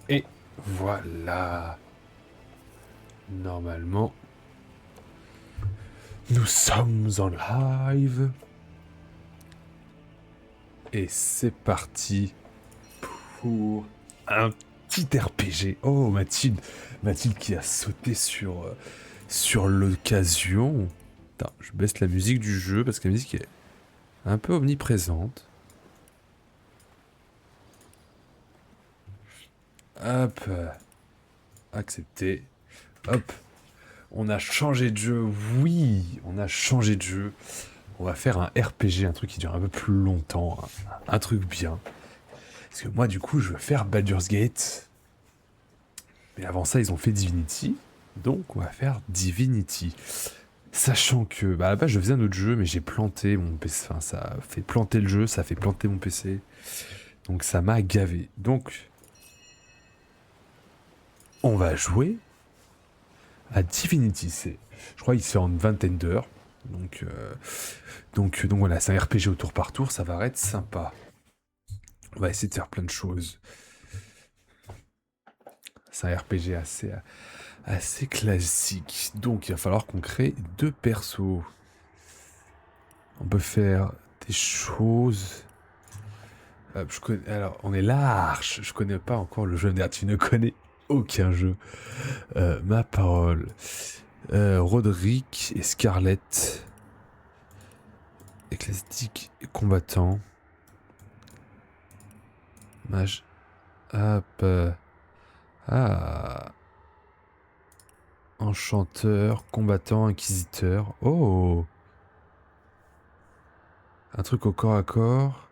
Et voilà. Normalement, nous sommes en live. Et c'est parti pour un petit RPG. Oh, Mathilde. Mathilde qui a sauté sur l'occasion. Attends, je baisse la musique du jeu parce que la musique est un peu omniprésente. Hop. Accepter. Hop. On a changé de jeu. Oui, on a changé de jeu. On va faire un RPG, un truc qui dure un peu plus longtemps. Un truc bien. Parce que moi, du coup, je veux faire Baldur's Gate. Mais avant ça, ils ont fait Divinity. Donc, on va faire Divinity. Sachant que, à la base, je faisais un autre jeu, mais j'ai planté mon PC. Enfin, ça a fait planter le jeu, ça a fait planter mon PC. Donc, ça m'a gavé. Donc, on va jouer à Divinity. Je crois qu'il se fait en une vingtaine d'heures. Donc voilà, c'est un RPG au tour par tour, ça va être sympa. On va essayer de faire plein de choses. C'est un RPG assez classique. Donc il va falloir qu'on crée 2 persos. On peut faire des choses. Alors, on est large. Je connais pas encore le jeu. Tu ne connais aucun jeu. Ma parole. Roderick et Scarlett. Ecclésiastique et combattant. Mage. Hop. Ah. Enchanteur, combattant, inquisiteur. Oh. Un truc au corps à corps.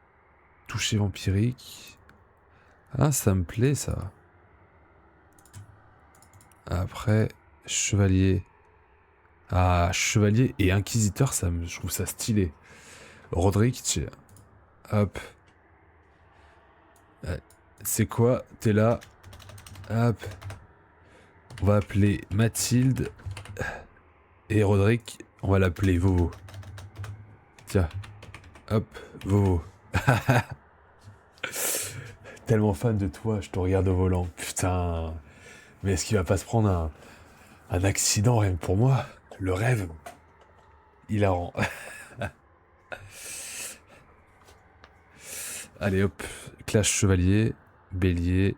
Toucher vampirique. Ah, ça me plaît, ça. Après, chevalier. Ah, chevalier et inquisiteur, je trouve ça stylé. Roderick, hop. C'est quoi? T'es là. Hop. On va appeler Mathilde. Et Roderick, on va l'appeler Vovo. Tiens. Hop, Vovo. Tellement fan de toi, je te regarde au volant. Putain. Mais est-ce qu'il va pas se prendre un accident rien que pour moi? Le rêve. Hilarant. Allez hop. Clash chevalier. Bélier.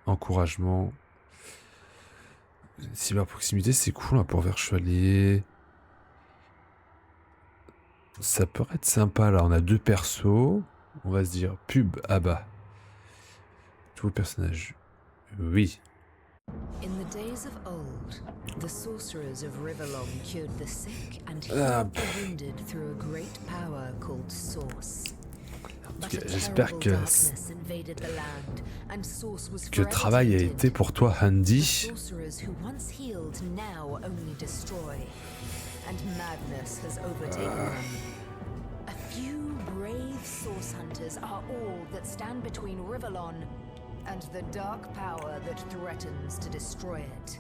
Encouragement. Cyber proximité, c'est cool, on va pouvoir faire chevalier. Ça pourrait être sympa là, on a 2 persos. On va se dire pub, ah bah. Tous vos personnages. Oui. In the days of old, the sorcerers of Rivellon cured the sick and Ah, healed the wounded through a great power called Source. But a j'espère terrible que darkness invaded the land, and Source was le forever travail a tainted. été pour toi, The Handy. sorcerers who once healed now only destroy, and madness has overtaken them. A few brave source hunters are all that stand between Rivellon and the dark power that threatens to destroy it.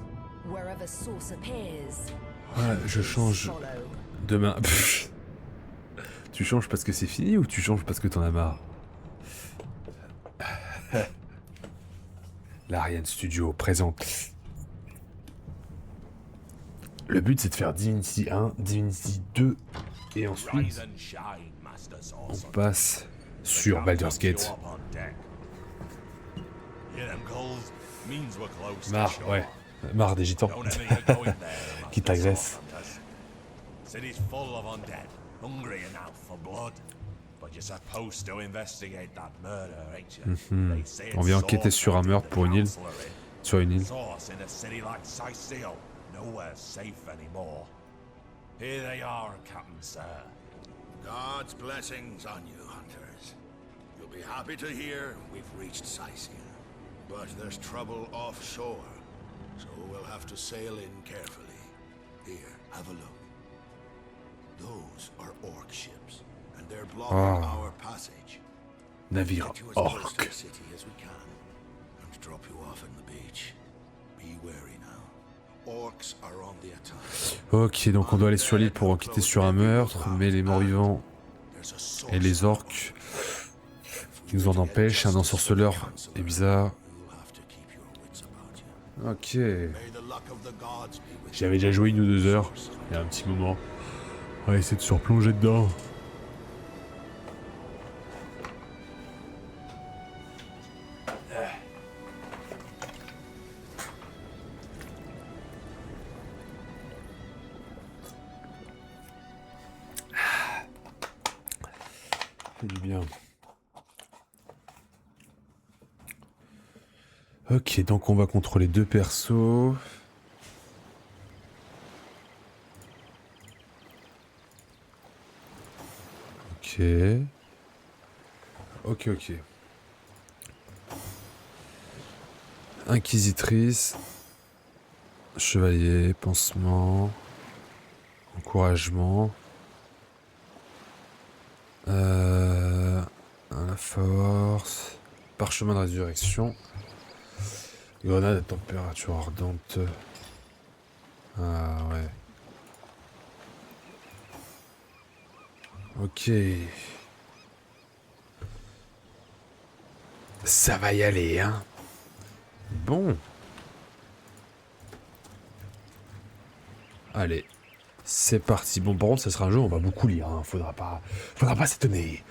Wherever source appears, Ouais, je change follow. demain. Tu changes parce que c'est fini ou tu changes parce que t'en as marre? L'Ariane Studio présente. Le but c'est de faire Divinity 1, Divinity 2 et ensuite on passe sur Baldur's Gate. Marre, ouais. Marre des gitans qui t'agressent. On vient enquêter sur un meurtre pour une île. Sur une île. Nowhere safe anymore. Here they are, Captain Sir. God's blessings on you, hunters. You'll be happy to hear we've reached Sicil. But there's trouble offshore, so we'll have to sail in carefully. Here, have a look. Those are orc ships, and they're blocking our passage. Navire Get you as close to orc. the city as we can, and drop you off in the beach. Be wary now. Orcs are on the attack. Ok, donc on doit aller sur l'île pour enquêter sur un meurtre, mais les morts-vivants et les orques qui nous en empêchent. Un ensorceleur est bizarre. Ok. May the luck of the gods be with J'avais déjà joué 1 ou 2 heures, il y a un petit moment. On va essayer de se replonger dedans. Ça fait du bien. Ok, donc on va contrôler 2 persos. Ok. Ok, ok. Inquisitrice. Chevalier, pansement. Encouragement. La force. Parchemin de résurrection. Grenade à température ardente. Ah ouais. Ok. Ça va y aller, hein. Bon. Allez. C'est parti. Bon, par contre, ça sera un jeu où on va beaucoup lire, hein. Faudra pas s'étonner.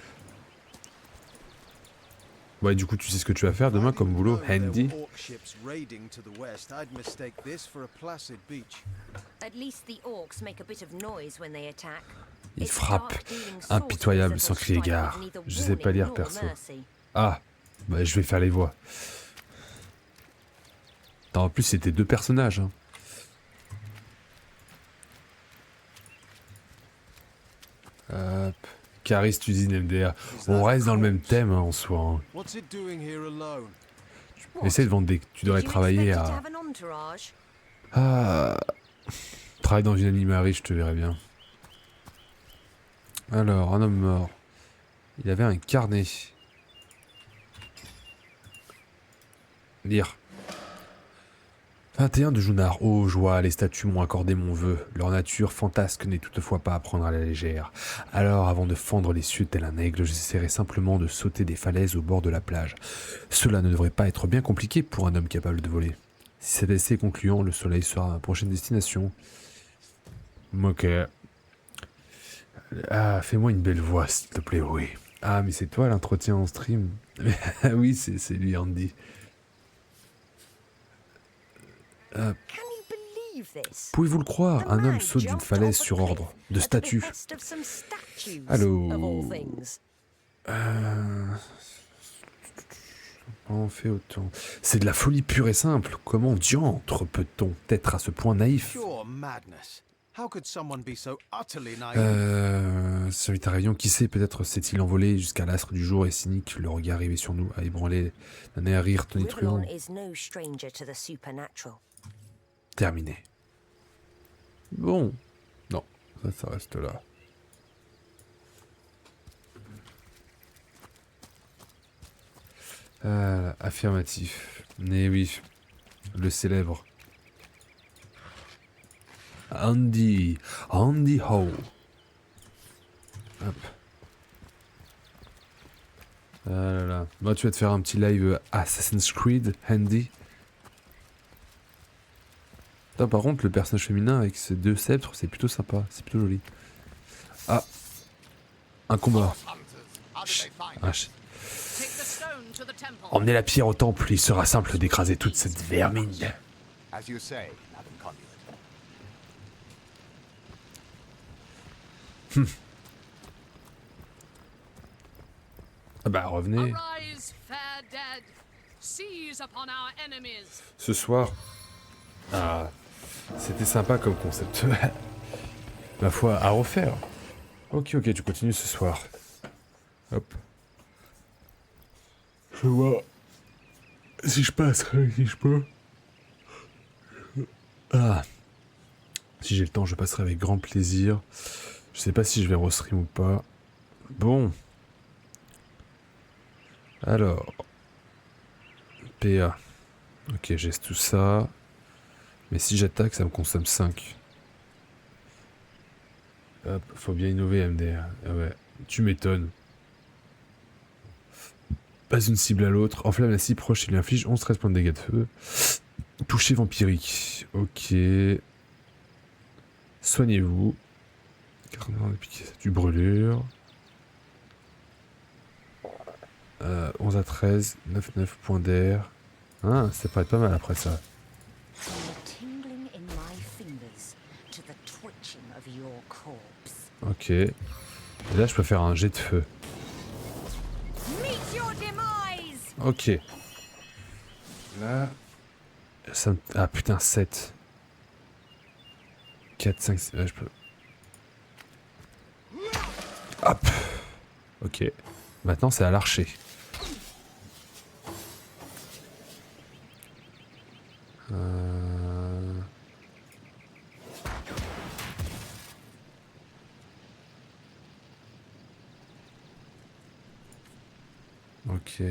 Ouais, du coup, tu sais ce que tu vas faire demain comme boulot, Handy? At least the orcs make a bit of noise when they attack. Il frappe. Impitoyable, sans crier gare. Je sais pas lire perso. Ah, bah je vais faire les voix. Attends, en plus, c'était 2 personnages, hein. Hop. Cariste usine MDR. On reste dans le même thème, hein, en soi, hein. Essaye de vendre des... Tu devrais travailler à... Ah... Travaille dans une animalerie, je te verrai bien. Alors, un homme mort. Il avait un carnet. Lire. 21 de Junard. Oh, joie, les statues m'ont accordé mon vœu. Leur nature fantasque n'est toutefois pas à prendre à la légère. Alors, avant de fendre les cieux tel un aigle, j'essaierai simplement de sauter des falaises au bord de la plage. Cela ne devrait pas être bien compliqué pour un homme capable de voler. Si cet essai est concluant, le soleil sera ma prochaine destination. Ok. Ah, fais-moi une belle voix, s'il te plaît, oui. Ah, mais c'est toi l'entretien en stream. Oui, c'est lui, Andy. Pouvez-vous le croire, un homme saute d'une falaise sur ordre, de statue. Allô. On fait autant. C'est de la folie pure et simple. Comment diantre peut-on être à ce point naïf? Solitarion, qui sait, peut-être s'est-il envolé jusqu'à l'astre du jour et cynique, le regard arrivé sur nous, à ébranler d'un air rire tonitruant. Terminé. Bon. Non, ça reste là. Affirmatif. Mais oui, le célèbre. Andy Ho. Hop. Ah là là. Moi, tu vas te faire un petit live Assassin's Creed, Handy. Putain, par contre, le personnage féminin avec ses 2 sceptres, c'est plutôt sympa, c'est plutôt joli. Ah, un combat. Emmenez la pierre au temple, il sera simple d'écraser toute cette vermine. Ah bah revenez. Ce soir. Ah, c'était sympa comme concept. Ma foi, à refaire. Ok, tu continues ce soir. Hop. Je vois. Si je passerai, si je peux. Ah. Si j'ai le temps, je passerai avec grand plaisir. Je sais pas si je vais restream ou pas. Bon. Alors. PA. Ok, j'ai tout ça. Mais si j'attaque, ça me consomme 5. Hop, faut bien innover, MDR. Ah ouais, tu m'étonnes. Pas une cible à l'autre. Enflamme la cible proche, il lui inflige 11-13 points de dégâts de feu. Toucher vampirique. Ok. Soignez-vous. Du brûlure. 11 à 13. 9 points d'air. Ah, ça pourrait être pas mal après ça. From the tingling in my fingers to the twitching of your corpse. Ok. Et là, je peux faire un jet de feu. Meet your demise! Ok. Là... Ça me... Ah putain, 7. 4, 5, 6... Là, je peux... Hop. Ok. Maintenant, c'est à l'archer. Ok.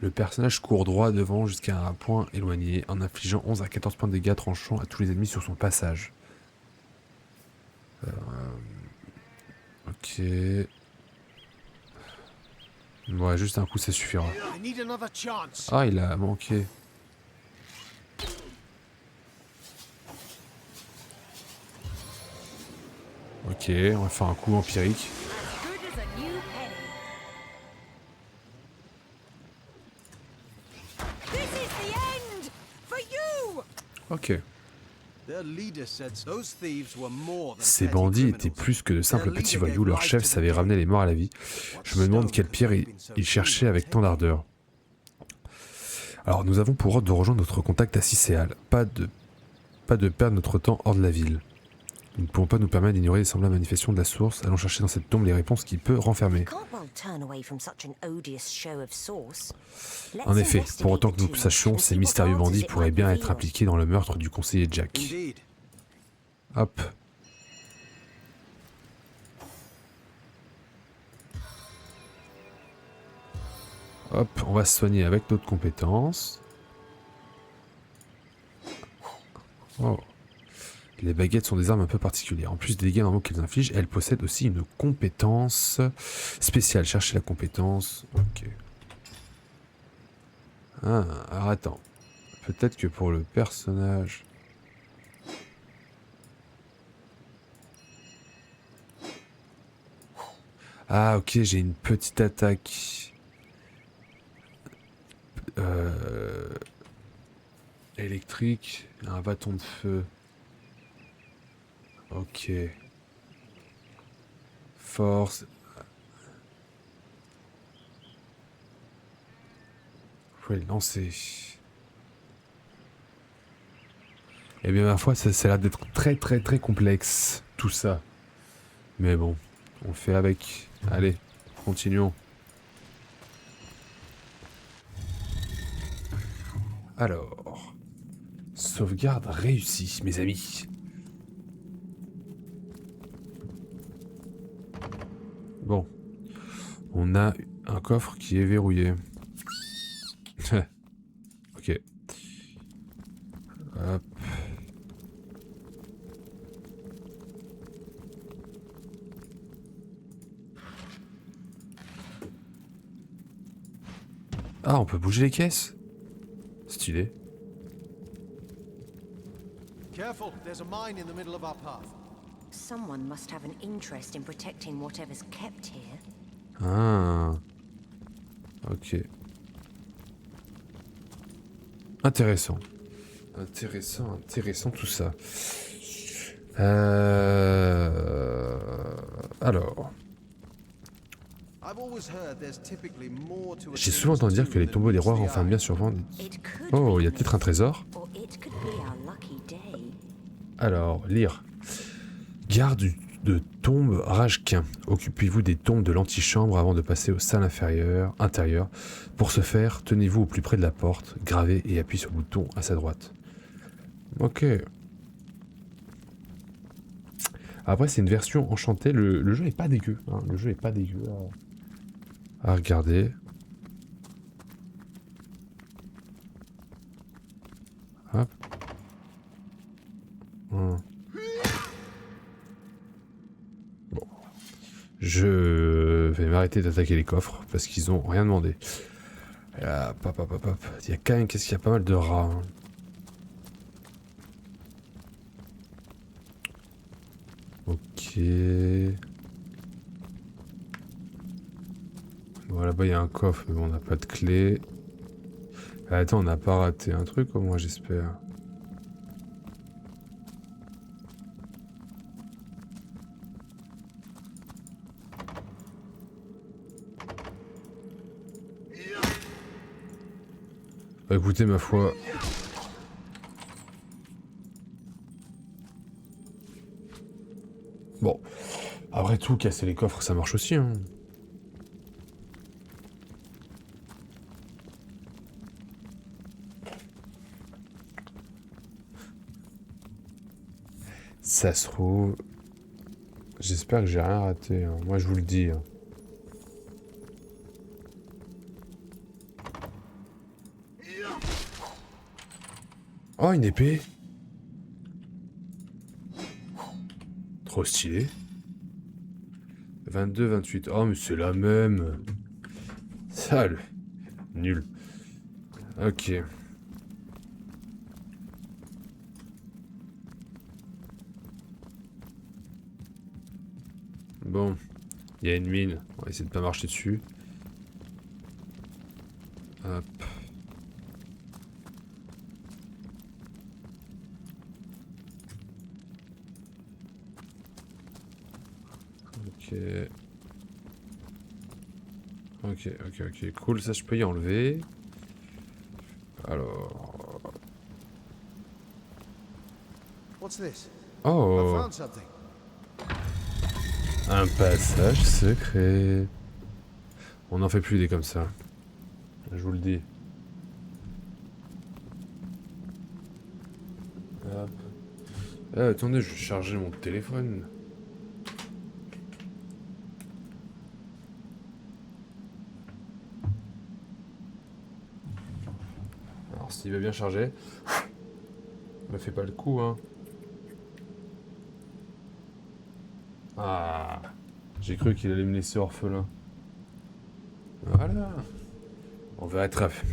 Le personnage court droit devant jusqu'à un point éloigné en infligeant 11 à 14 points de dégâts tranchants à tous les ennemis sur son passage. Ok. Ouais, juste un coup ça suffira. Ah, il a manqué. Ok, on va faire un coup empirique. Good as a new penny. This is the end for you! Ok. Ces bandits étaient plus que de simples petits voyous, leur chef savait ramener les morts à la vie. Je me demande quelle pierre il cherchait avec tant d'ardeur. Alors nous avons pour ordre de rejoindre notre contact à Cicéal. Pas de perdre notre temps hors de la ville. Nous ne pouvons pas nous permettre d'ignorer les semblables manifestations de la source. Allons chercher dans cette tombe les réponses qu'il peut renfermer. En effet, pour autant que nous le sachions, ces mystérieux bandits pourraient bien être impliqués dans le meurtre du conseiller Jack. Hop. Hop, on va se soigner avec notre compétence. Oh. Les baguettes sont des armes un peu particulières. En plus des dégâts normaux qu'elles infligent, elles possèdent aussi une compétence spéciale. Cherchez la compétence. Ok. Ah, alors attends. Peut-être que pour le personnage... Ah ok, j'ai une petite attaque. Électrique, un bâton de feu. Ok. Force. Faut le lancer. Eh bien ma foi, ça a l'air d'être très complexe, tout ça. Mais bon, on fait avec. Allez, continuons. Alors, sauvegarde réussie, mes amis. Bon, on a un coffre qui est verrouillé. Ok. Hop. Ah, on peut bouger les caisses. Stylé. Careful, there's a mine in the middle of our path. Someone must have an interest in protecting whatever's kept here. Ah. Ok. Intéressant. Intéressant tout ça. Alors. J'ai souvent entendu dire que les tombeaux des rois renferment bien souvent... Oh, il y a peut-être un trésor. Alors, lire. Garde de tombe Rajquin. Occupez-vous des tombes de l'antichambre avant de passer aux salles intérieures. Pour ce faire, tenez-vous au plus près de la porte, gravez et appuyez sur le bouton à sa droite. Ok. Après, c'est une version enchantée. Le jeu est pas dégueu. Hein. Le jeu est pas dégueu à regarder. Hop. Bon. Je vais m'arrêter d'attaquer les coffres parce qu'ils ont rien demandé. Ah, hop, hop, hop, hop. Il y a quand même, qu'est-ce qu'il y a pas mal de rats. Hein. Ok. Bon, là-bas, il y a un coffre, mais bon, on n'a pas de clé. Ah, attends, on n'a pas raté un truc, au moins, j'espère. Bah, écoutez, ma foi... Bon, après tout, casser les coffres, ça marche aussi, hein. Ça se trouve... J'espère que j'ai rien raté, hein. Moi je vous le dis. Hein. Oh, une épée. Trop stylé. 22, 28. Oh, mais c'est la même. Sale. Nul. Ok. Bon. Il y a une mine. On va essayer de pas marcher dessus. Hop. Ok. Ok, ok, ok. Cool, ça je peux y enlever. Alors... What's this? I Oh, found something. un passage secret. On n'en fait plus des comme ça. Je vous le dis. Hop. Ah, attendez, je vais charger mon téléphone. Alors, s'il va bien charger, me fait pas le coup, hein. Ah, j'ai cru qu'il allait me laisser orphelin. Voilà. On va attraper.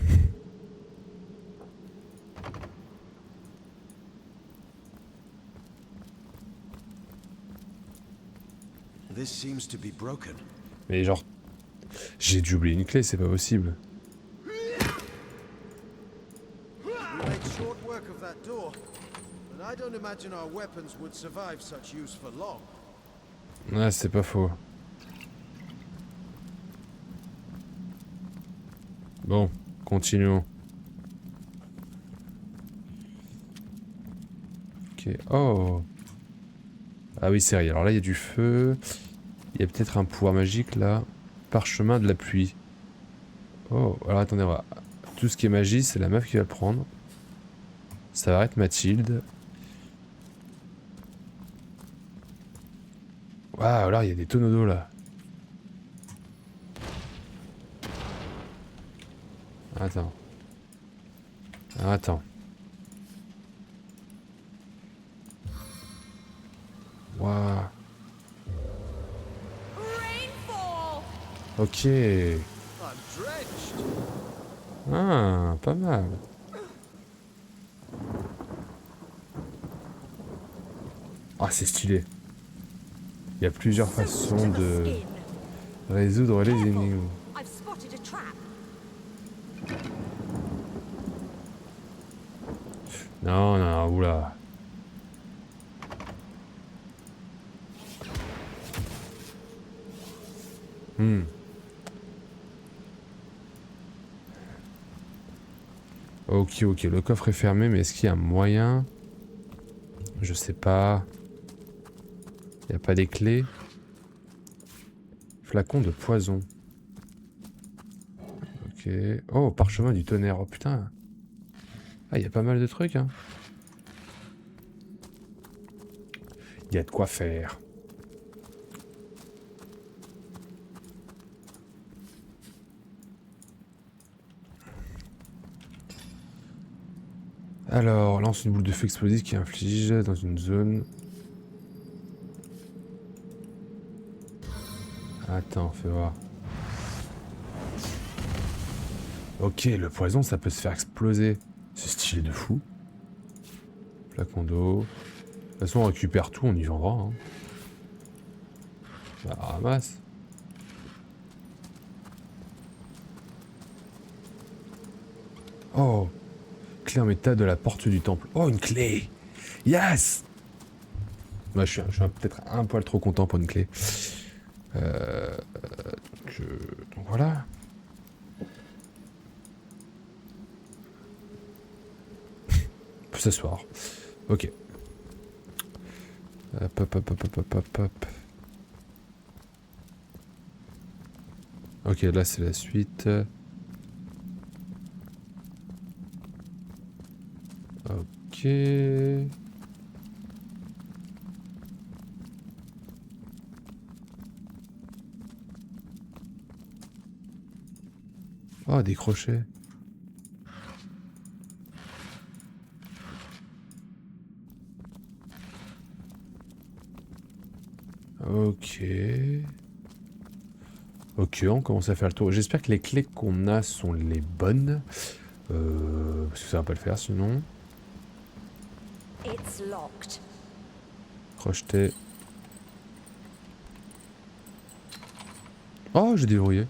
This seems to be broken. Mais genre, j'ai dû oublier une clé, c'est pas possible. We made short work of that door, but I don't imagine our weapons would survive such use for long. Ouais, c'est pas faux. Bon, continuons. Ok, oh. Ah oui, c'est vrai. Alors là, il y a du feu. Il y a peut-être un pouvoir magique, là. Parchemin de la pluie. Oh, alors attendez, on va... Tout ce qui est magie, c'est la meuf qui va le prendre. Ça va être Mathilde. Waouh, alors il y a des tonneaux d'eau, là. Attends. Attends. Waouh. Rainfall! Ok. I'm drenched. Ah, pas mal. Ah, c'est stylé. Il y a plusieurs façons de résoudre les énigmes. I've spotted a trap. Non, non, oula. Ok, ok, le coffre est fermé, mais est-ce qu'il y a un moyen? Je sais pas. Il n'y a pas des clés. Flacon de poison. Ok. Oh, parchemin du tonnerre. Oh putain. Ah, il y a pas mal de trucs, hein. Il y a de quoi faire. Alors, lance une boule de feu explosive qui inflige dans une zone. Attends, fais voir. Ok, le poison, ça peut se faire exploser. C'est stylé de fou. Flacon d'eau. De toute façon, on récupère tout, on y vendra. Hein. Bah, ramasse. Oh, clé en métal de la porte du temple. Oh, une clé. Yes. Moi, je suis peut-être un poil trop content pour une clé. Donc voilà. On peut s'asseoir. Ok. Hop, hop, hop, hop, hop, hop, hop. Ok, là c'est la suite. Ok. Oh, des crochets. Ok. Ok, on commence à faire le tour. J'espère que les clés qu'on a sont les bonnes. Parce que ça va pas le faire sinon. It's locked. Crocheté. Oh, j'ai déverrouillé.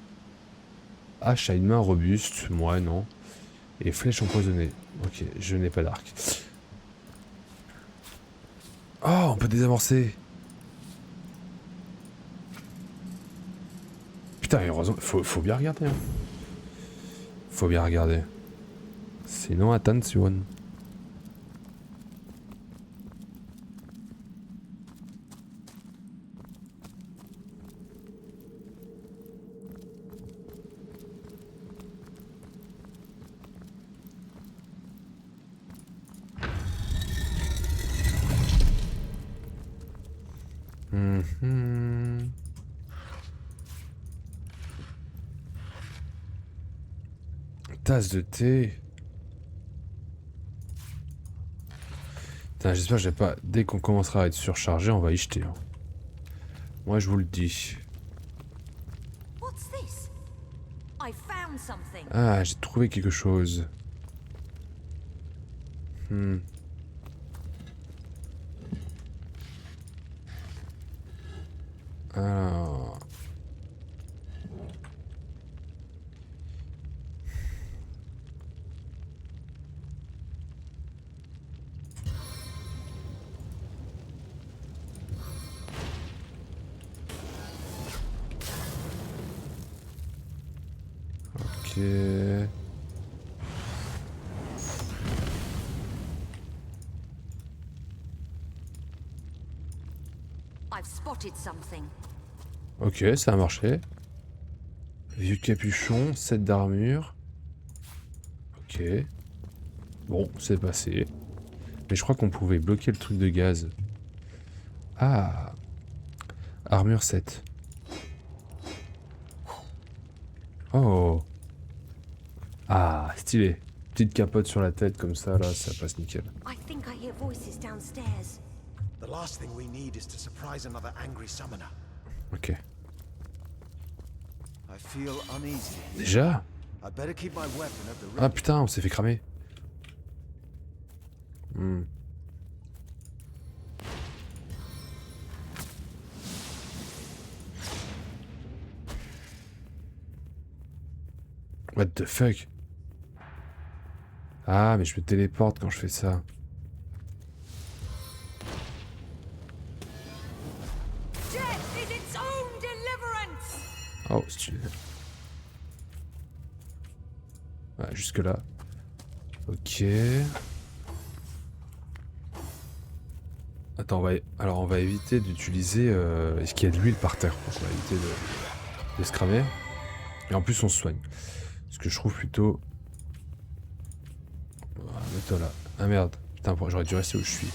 Hache à une main robuste. Moi, non. Et flèche empoisonnée. Ok, je n'ai pas d'arc. Oh, on peut désamorcer. Putain, heureusement, faut bien regarder. Hein. Faut bien regarder. Sinon, attention. Tasse de thé. Putain, j'espère que j'ai pas... Dès qu'on commencera à être surchargé, on va y jeter. Hein. Moi, je vous le dis. What's this? I found something. Ah, j'ai trouvé quelque chose. Alors... Ok... I've spotted something. Ok, ça a marché. Vieux capuchon, 7 d'armure. Ok. Bon, c'est passé. Mais je crois qu'on pouvait bloquer le truc de gaz. Ah. Armure 7. Oh. Ah, stylé. Petite capote sur la tête comme ça, là, ça passe nickel. I think I hear voices downstairs. The last thing we need is to surprise another angry summoner. Ok. I feel uneasy. Déjà? I better keep my weapon at the Ah putain, on s'est fait cramer. What the fuck? Ah, mais je me téléporte quand je fais ça. Death is its own deliverance. Oh, stylé. Ouais, jusque là. Ok. Attends, alors on va éviter d'utiliser... Est-ce qu'il y a de l'huile par terre? Donc on va éviter de se cramer. Et en plus on se soigne. Ce que je trouve plutôt... Ah, mets-toi là. Ah merde. Putain, j'aurais dû rester où je suis.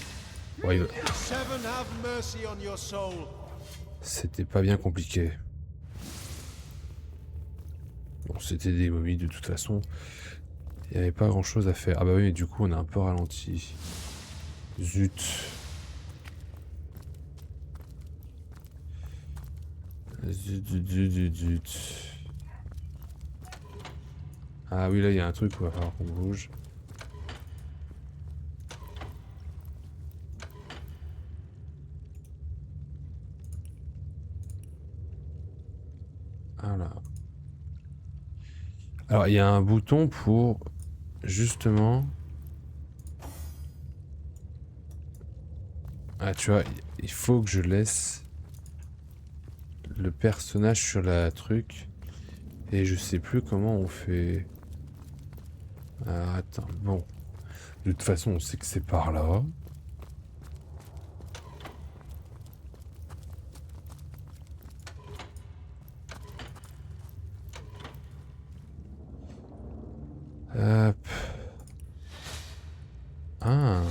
Ouais, Seven have mercy on your soul. c'était pas bien compliqué. Bon, c'était des momies de toute façon. Il n'y avait pas grand chose à faire. Ah bah oui, mais du coup on a un peu ralenti. Zut. Zut. Ah oui, là, il y a un truc où il va falloir qu'on bouge. Voilà. Alors, il y a un bouton pour, justement... Ah, tu vois, il faut que je laisse le personnage sur la truc. Et je sais plus comment on fait. Ah, attends, bon. De toute façon, on sait que c'est par là. Hop. Ah.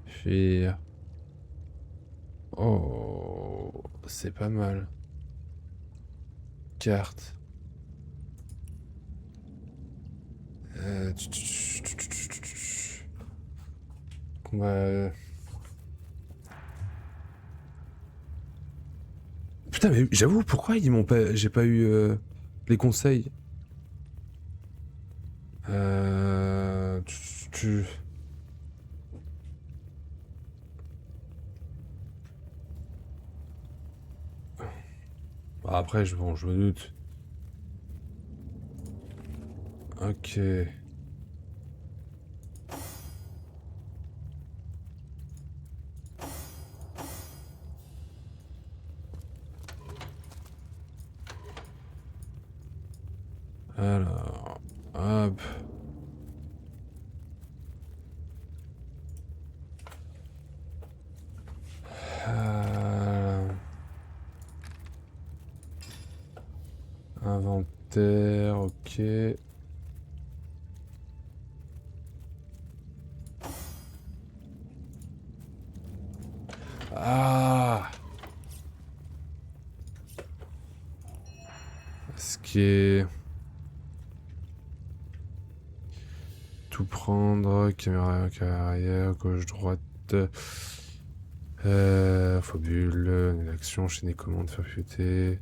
Fuir. Oh, c'est pas mal. Carte. Combat. Putain, mais j'avoue, pourquoi ils m'ont pas. J'ai pas eu les conseils. Euh... tu- Bah, après, bon, je me doute. Ok. Alors, hop. Euh, Inventaire, ok. Ah! Ce qui est... Tout prendre, caméra arrière, gauche, droite... Phobule, action, chaîner commande, faire pivoter...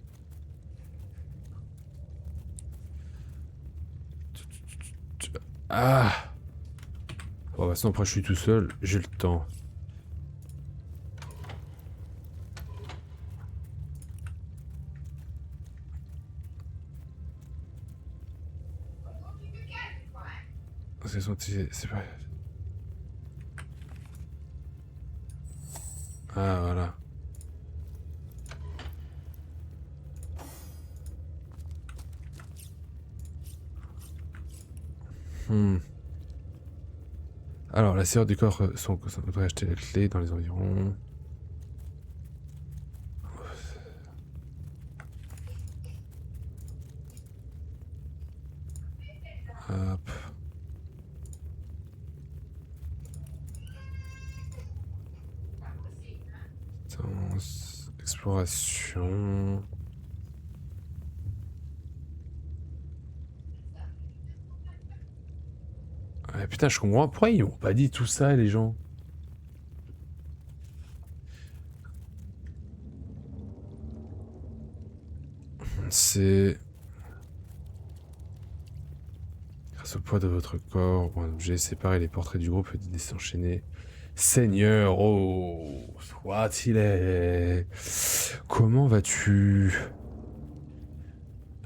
Ah! Bon, bah, sinon après je suis tout seul, j'ai le temps. C'est pas... Ah, voilà. Alors, la serrure du corps, ça faudrait acheter la clé dans les environs. Hop. Exploration. Ouais, putain, je comprends. Pourquoi ils m'ont pas dit tout ça, les gens? C'est... Grâce au poids de votre corps, ou un objet, séparez les portraits du groupe et d'idées s'enchaîner. Seigneur, oh, soit-il est... Comment vas-tu?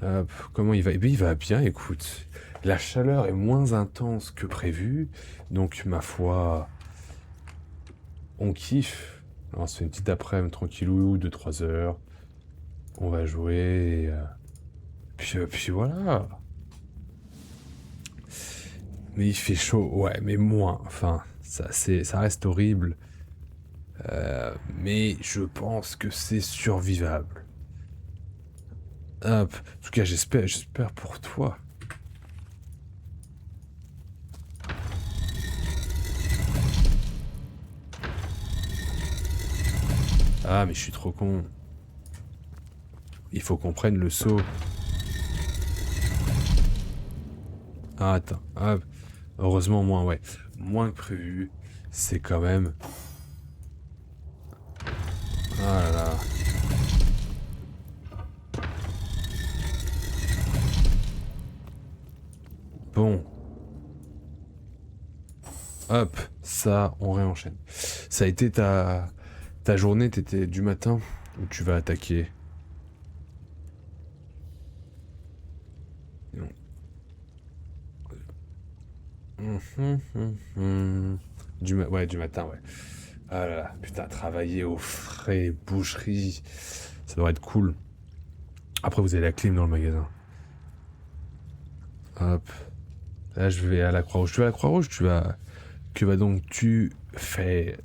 Hop, comment il va? Eh bien, il va bien, écoute. La chaleur est moins intense que prévu, donc ma foi, on kiffe. Alors, on se fait une petite après-midi tranquillou, 2-3 heures. On va jouer, puis voilà. Mais il fait chaud, ouais, mais moins. Enfin, ça reste horrible. Mais je pense que c'est survivable. Hop. En tout cas, j'espère pour toi. Ah, mais je suis trop con. Il faut qu'on prenne le saut. Ah, attends. Hop. Heureusement, moins, ouais. Moins que prévu. C'est quand même... Ah là là. Hop, ça, on réenchaîne. Ça a été ta journée, t'étais du matin où tu vas attaquer. Non. Ouais, du matin, ouais. Ah là là, putain, travailler au frais, boucherie, ça doit être cool. Après, vous avez la clim dans le magasin. Hop. Là, je vais à la Croix-Rouge. Tu vas à la Croix-Rouge, tu vas... Que va donc tu faire?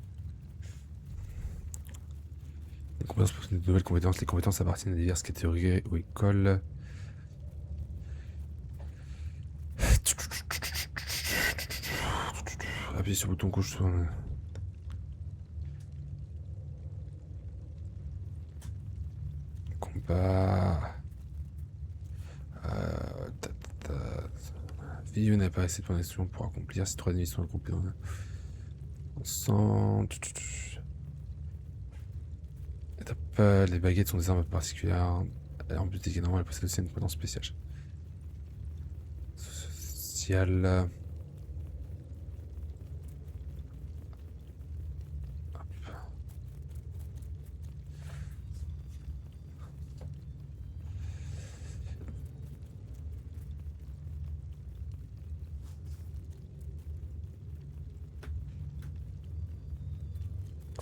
Les compétences pour de nouvelles compétences. Les compétences appartiennent à diverses catégories ou écoles. Appuyez sur le bouton gauche. Combat. Vidéo n'a pas assez de connexion pour accomplir ces 3 missions regroupées ensemble. Les baguettes sont des armes particulières. En but également, elle possède aussi une compétence spéciale. Sociale.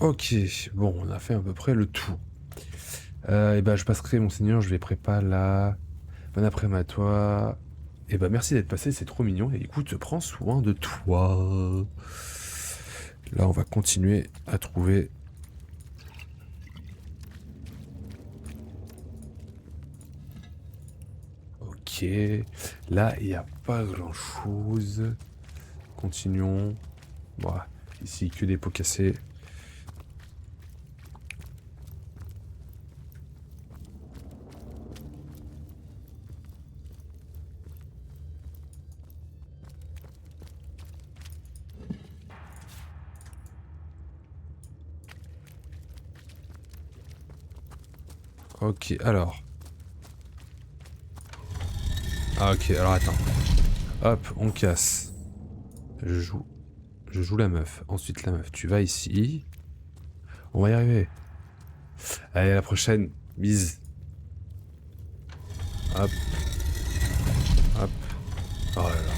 Ok, bon, on a fait à peu près le tout. Et ben, je passerai, monseigneur, je vais préparer la... Bon après-midi à toi. Et ben, merci d'être passé, c'est trop mignon. Et écoute, prends soin de toi. Là, on va continuer à trouver... Ok. Là, il n'y a pas grand-chose. Continuons. Bon, ici, que des pots cassés. Ok, alors. Ah ok, alors attends. Hop, on casse. Je joue la meuf. Ensuite la meuf. Tu vas ici. On va y arriver. Allez, à la prochaine. Bise. Hop. Hop. Oh là là.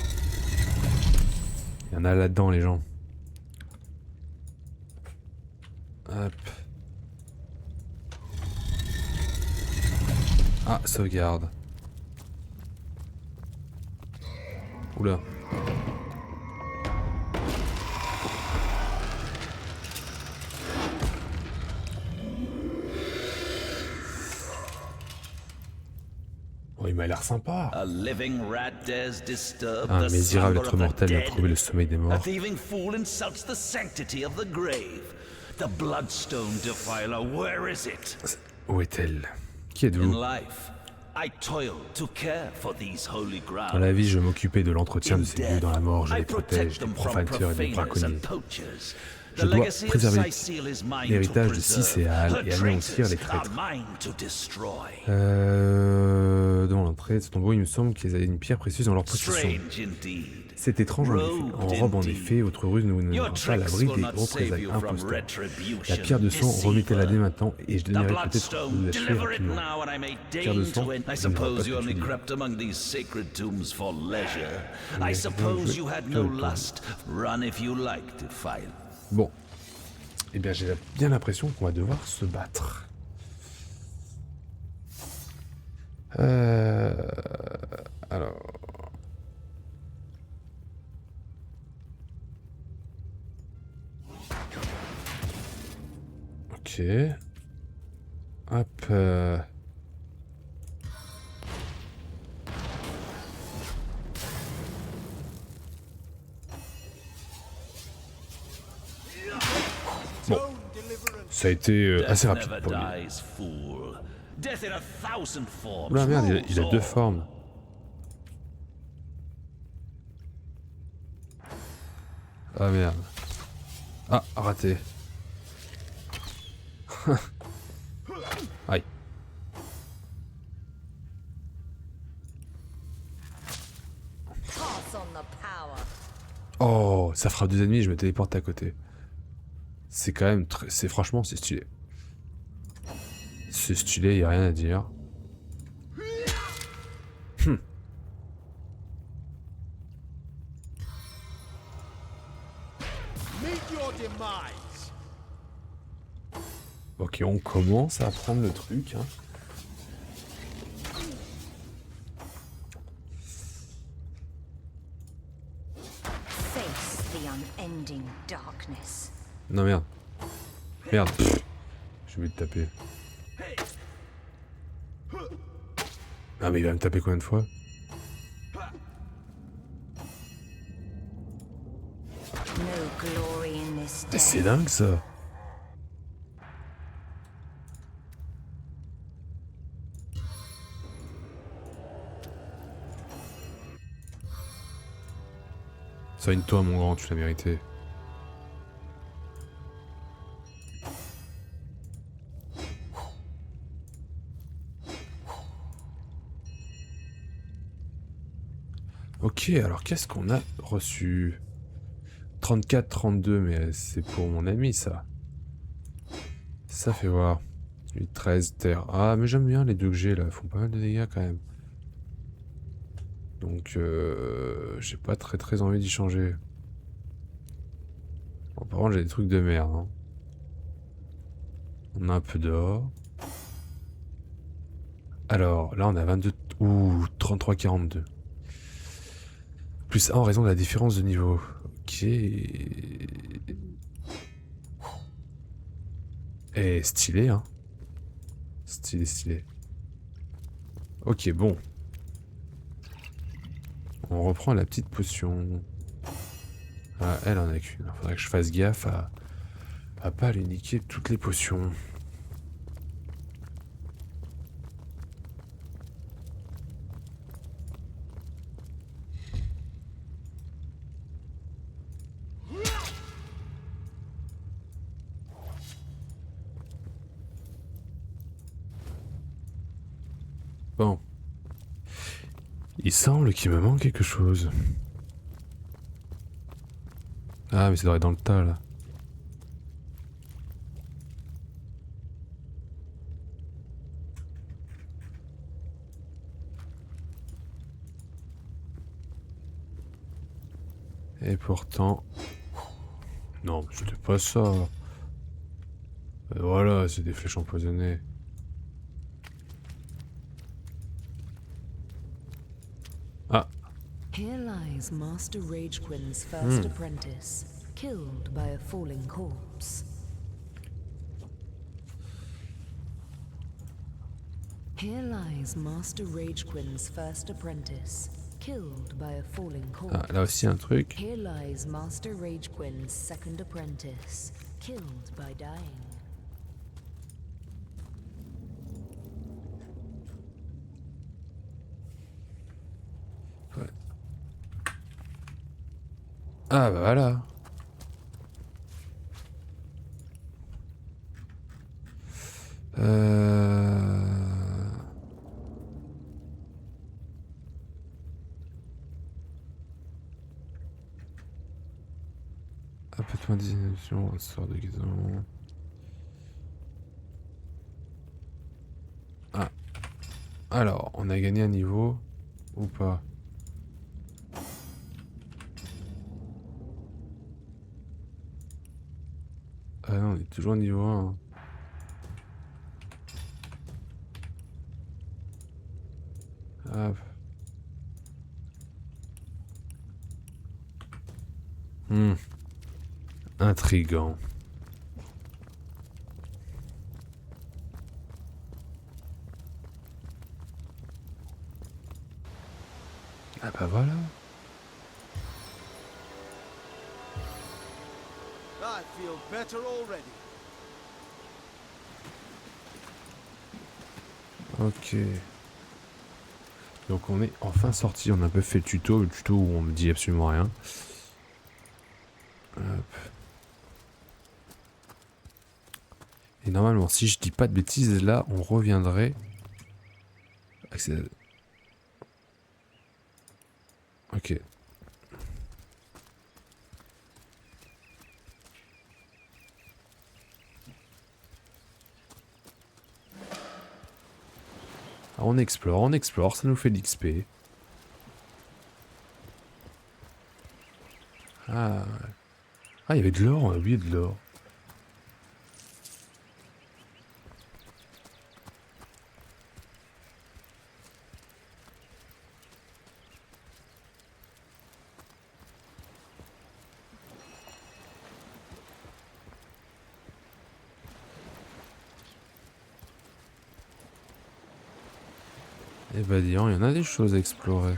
Il y en a là-dedans, les gens. Hop. Ah, sauvegarde. Oula. Oh, il m'a l'air sympa. A living rat dares disturb Un the misérable slumber être of the mortel a dead. trouvé le sommeil des A morts. thieving fool insults the sanctity of the grave. The bloodstone defiler, where is it? Où est-elle? Qui In êtes-vous? life, I toil to care for these holy grounds. Dans la vie, je m'occupais de l'entretien de In ces lieux. Dans la mort, je death, les I protège protect des them from profanateurs et des profaners and braconniers. poachers. Je The dois legacy of préserver Cecile is mine l'héritage to de preserve. Cicéal Her et anéantir les traitors are traîtres. mine to destroy. Devant l'entrée de ce tombeau, il me semble qu'ils avaient une pierre précieuse dans leur possession. Strange indeed. C'est étrange en effet. En robe en effet, votre ruse ne nous Your mettra pas à l'abri tricks will des not save représailles you from imposteurs. retribution. La pierre de sang, remettez-la dès maintenant et je The donnerai peut-être bloodstone, vous achever deliver it rapidement. now and I may Pierre de deign sang, to it. I je ne vois suppose pas you ce que only tu dis. crept among these sacred tombs for leisure. Mais I je suppose veux you had que no le temps. lust. Run if you like to fight. Bon. Eh bien, j'ai bien l'impression qu'on va devoir se battre. Alors... Ok. Hop. Bon. Ça a été assez Death rapide never pour lui. dies, fool. Death in a thousand forms. Oula merde, il a rules deux all. formes. Ah merde. Ah, raté. Aïe. Pass on the power. Oh, ça frappe des ennemis, je me téléporte à côté. C'est quand même très... C'est franchement, c'est stylé. C'est stylé, y a rien à dire. Meet your demise. Ok, on commence à apprendre le truc. Hein. Face the unending darkness. Non, merde. Merde. Pff. J'ai oublié de taper. Ah, mais il va me taper combien de fois? No glory in this Mais c'est death. dingue ça. Soigne-toi mon grand, tu l'as mérité. Ok, alors qu'est-ce qu'on a reçu? 34, 32, mais c'est pour mon ami ça. Ça fait voir. 8, 13, terre. Ah, mais j'aime bien les deux que j'ai là, ils font pas mal de dégâts quand même. Donc, j'ai pas très envie d'y changer. Bon, par contre, j'ai des trucs de merde. Hein. On a un peu d'or. Alors, là, on a 22... Ouh, 33, 42. Plus 1 en raison de la différence de niveau. Ok. Et stylé, hein. Stylé, stylé. Ok, bon. On reprend la petite potion. Ah, elle en a qu'une. Faudrait que je fasse gaffe à pas lui niquer toutes les potions. Bon. Il semble qu'il me manque quelque chose. Ah, mais ça doit être dans le tas, là. Et pourtant... Non, c'était pas ça. Voilà, c'est des flèches empoisonnées. Ah, Here lies Master Ragequin's first apprentice, killed by a falling corpse. Here lies Master Ragequin's first apprentice, killed by a falling corpse. ah, là aussi un truc. Here lies Master Ragequin's second apprentice, killed by dying. Ouais. Ah bah voilà. Apatement d'inhibition, sort de guérison. Ah. Alors, on a gagné un niveau ou pas? Ah non, on est toujours niveau 1. Hop. Intriguant. Ah bah voilà. I feel better already. Ok. Donc on est enfin sorti. On a un peu fait le tuto où on me dit absolument rien. Hop. Et normalement, si je dis pas de bêtises, là, on reviendrait. Ok. On explore, ça nous fait de l'XP. Ah, il y avait de l'or, on a oublié de l'or. Eh ben dis donc, il y en a des choses à explorer.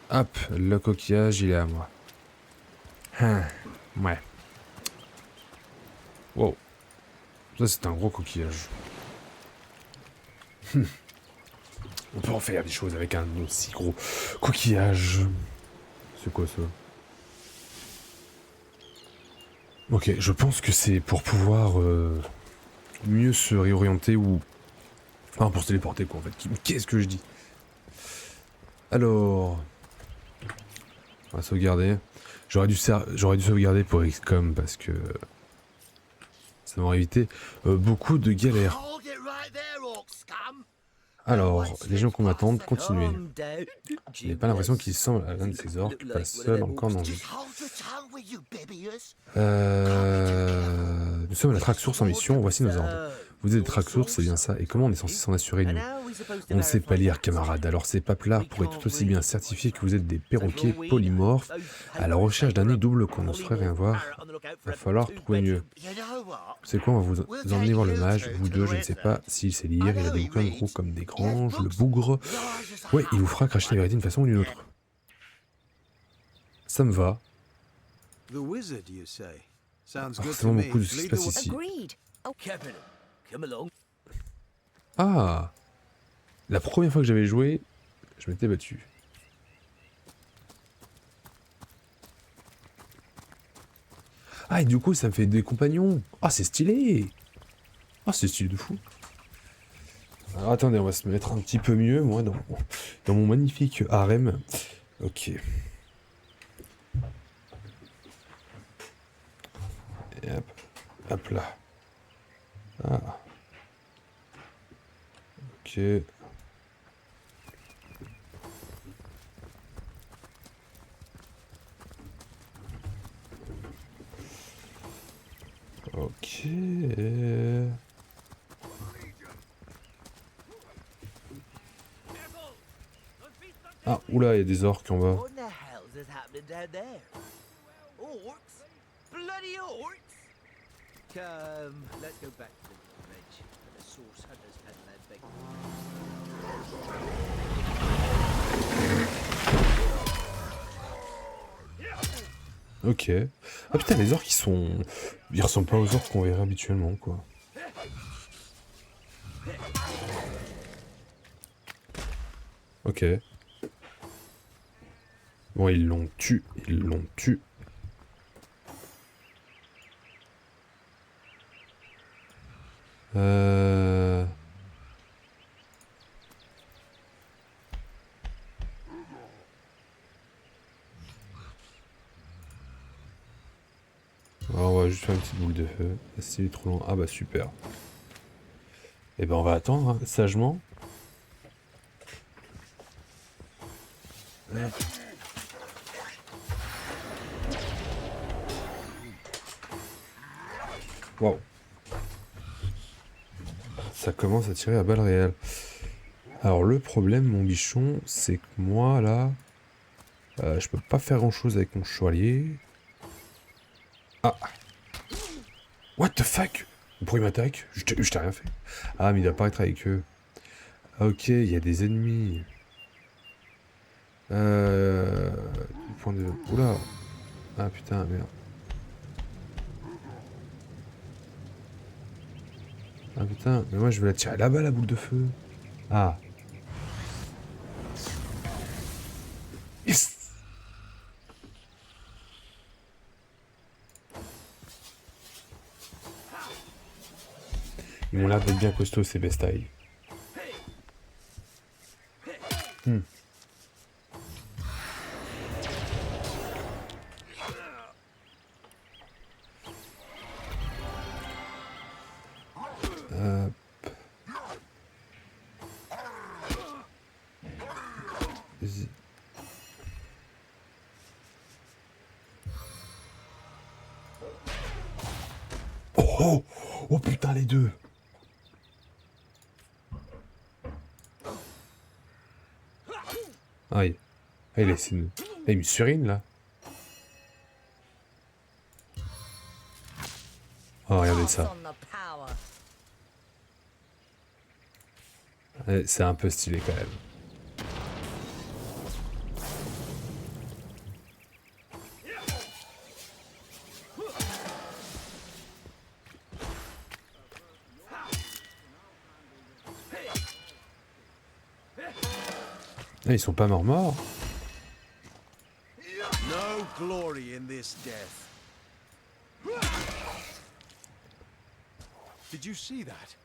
Hop, le coquillage, il est à moi. Ouais. Wow. Ça, c'est un gros coquillage. On peut en faire des choses avec un aussi gros coquillage. C'est quoi ça? Ok, je pense que c'est pour pouvoir mieux se réorienter ou... Enfin, pour se téléporter, quoi, en fait. Qu'est-ce que je dis? Alors... On va sauvegarder. J'aurais dû sauvegarder pour XCOM parce que... Ça m'aurait évité beaucoup de galères. Alors, les gens combattants, continuez. Je n'ai pas l'impression qu'il semble à l'un de ces orques, pas seul encore non vie. Nous sommes à la Track Source en mission, voici nos ordres. Vous êtes Track Source, c'est bien ça, et comment on est censé s'en assurer, nous? On ne sait pas lire, camarades, alors ces paplards pourraient tout aussi bien certifier que vous êtes des perroquets polymorphes à la recherche d'un nez double qu'on ne saurait rien voir. Va falloir trouver mieux. C'est quoi, on va vous emmener voir le mage, vous deux, je ne sais pas s'il sait lire, il a des bouquins gros comme des granges, le bougre. Ouais, il vous fera cracher la vérité d'une façon ou d'une autre. Ça me va. Forcément beaucoup de ce qui se passe ici. Ah! La première fois que j'avais joué, je m'étais battu. Ah, et du coup, ça me fait des compagnons. Ah, c'est stylé! Ah, c'est stylé de fou. Alors, attendez, on va se mettre un petit peu mieux, moi, dans mon magnifique harem. Ok. Et hop, hop là. Ah. Ok. Ok. Ah, oula, il y a des orques en bas. What the hell's is happening down there? Orcs? Bloody orcs? Let's go back to the ridge. The source hunters had that big. Ok. Ah putain, les orques, ils ressemblent pas aux orques qu'on verrait habituellement, quoi. Ok. Bon, ils l'ont tué. Alors, on va juste faire une petite boule de feu. C'est trop long. Ah bah super. Et ben on va attendre, hein, sagement. Waouh. Ça commence à tirer à balles réelles. Alors le problème, mon bichon, c'est que moi là, je peux pas faire grand chose avec mon chevalier. Ah. What the fuck? Pourquoi il m'attaque? Je t'ai rien fait. Ah, mais il doit apparaître avec eux. Ok, il y a des ennemis. Point de... Oula. Ah putain, merde. Ah putain, mais moi je veux la tirer là-bas, la boule de feu. Ah. Yes. Ils m'ont l'air d'être bien costauds ces bestailles. Oh! Oh putain, les deux! Aïe. Ah, il est une... Ah, il me surine, là. Oh, regardez Pass ça. on the power. C'est un peu stylé, quand même. Ah, ils sont pas morts. No glory in this death. Did you see that?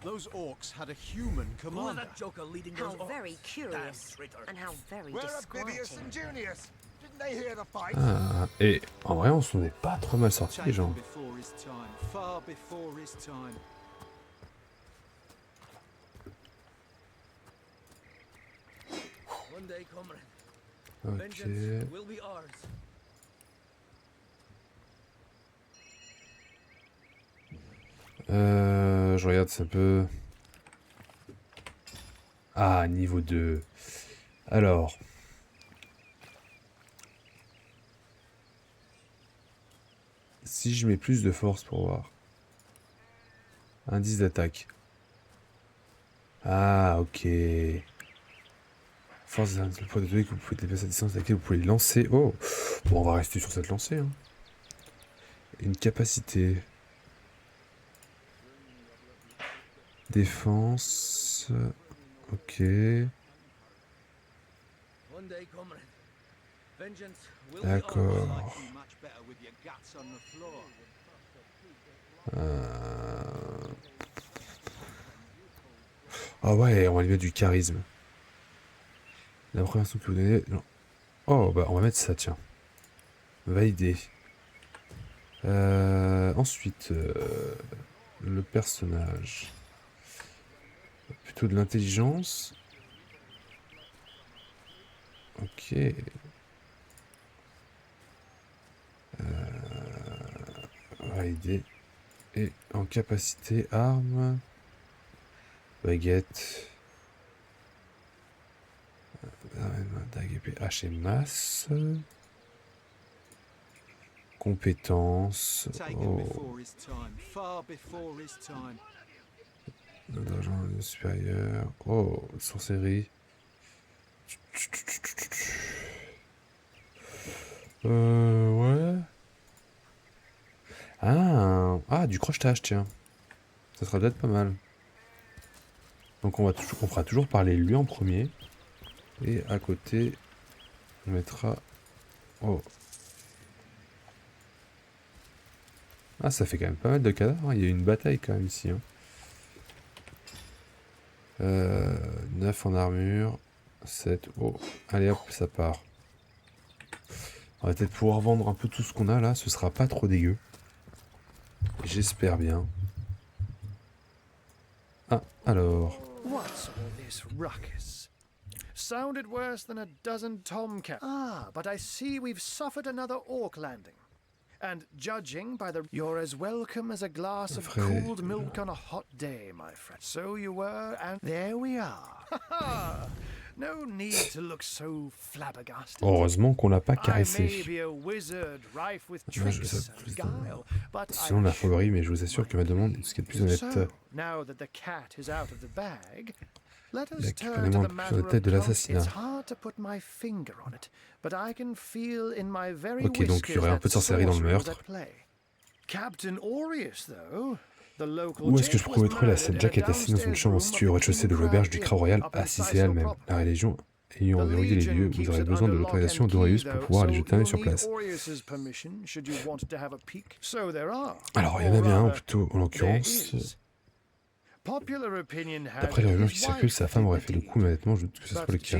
Those orcs had a human commander. joker leading How very curious. And how very disquieting. Junius? Didn't they hear the fight? Ah, et en vrai, on s'en est pas trop mal sortis, les gens. Before his time, far before his time. One day, comrade. Ok. Will be ours. Je regarde ça un peu. Ah, niveau 2. Alors. Si je mets plus de force pour voir. Indice d'attaque. Ah, ok. Force le poids de données que vous pouvez dépasser à distance à laquelle vous pouvez lancer. Oh! Bon, on va rester sur cette lancée. Hein. Une capacité. Défense. Ok. One day, comrade. Vengeance will D'accord. Much better with your guts on the floor. Ah ouais, on va lui mettre du charisme. La première façon que vous donnez... Non. Oh, bah on va mettre ça, tiens. Valider. Ensuite, le personnage. Plutôt de l'intelligence. Ok. Valider. Et en capacité, arme. Baguette. Dague, épée, hache et masse. Compétences. Taken Oh. before his time, far before his time. D'argent supérieur. Oh, sorcellerie. Ouais. Ah, du crochetage, tiens. Ça sera peut-être pas mal. Donc on fera toujours parler lui en premier. Et à côté, on mettra... Oh. Ah, ça fait quand même pas mal de cadavres. Il y a eu une bataille quand même ici. Hein. 9 en armure. 7. Oh. Allez hop, ça part. On va peut-être pouvoir vendre un peu tout ce qu'on a là. Ce sera pas trop dégueu. J'espère bien. Ah, alors... What's all this ruckus? Sounded worse than a dozen tomcats. Ah, but I see we've suffered another orc landing. And judging by the... You're as welcome as a glass of Frère. cooled milk on a hot day, my friend. So you were, and there we are. Ha ha! No need to look so flabbergasted. Heureusement qu'on l'a pas I may caressé. be a wizard rife with Moi, je tricks sais and plus guile, but Sinon, la fourberie, mais je vous assure que ma demande est ce qui est le plus honnête. So, now that the cat is out of the bag, let us La turn prenez-moi to un the peu matter sur la of tête de plot. l'assassinat. It's hard to put my finger on it, but I can feel in my very Ok, donc il y aurait un peu de sorcellerie dans le meurtre. Captain Aureus, though. Où est-ce que je pourrais trouver la scène Jack est assis dans une chambre située au rez-de-chaussée de l'auberge du Crat Royal, assise à elle-même. La religion ayant verrouillé les lieux, vous aurez besoin de l'autorisation d'Aureus pour pouvoir aller jeter un œil sur place. Alors, il y en a bien un plutôt, en l'occurrence. D'après les rumeurs qui circulent, sa femme aurait fait le coup, mais honnêtement, je doute que ce soit le cas.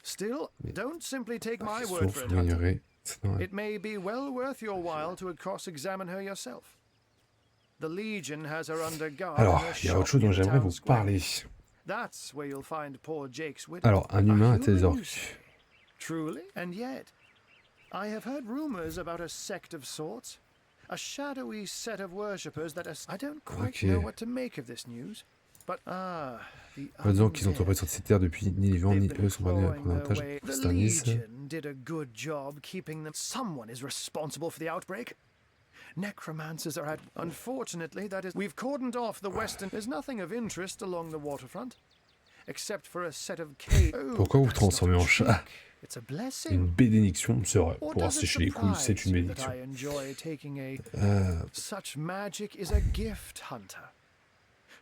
Still, don't simply take my word Sauf, for it, vous Hunter. l'ignorez. C'est normal. It may be well worth your while to cross-examine her yourself. The Legion has her under guard. Alors, in her il y a shop autre chose dont in j'aimerais town vous square. parler. That's where you'll find poor Jake's widow. Alors, un humain à tes human, you orques. say? Truly, and yet, I have heard rumors about a sect of sorts. A shadowy set of worshippers that I don't quite know what to make of this news. But the disons qu'ils ont entrepris sur cette terre depuis ni les vents ni eux sont parvenus à prendre un avantage. The C'est un Nice. Legion did a good job keeping them. Someone is responsible for the outbreak. Necromancers are at. Unfortunately, that is. We've cordoned off the western. There's nothing of interest along the waterfront, except for a set of caves. Pourquoi vous vous transformez en chat? It's a blessing. Une bénédiction, c'est vrai. Or Pour does it sécher les couilles, c'est une surprise you that bénédiction. I enjoy taking a such magic is a gift, Hunter.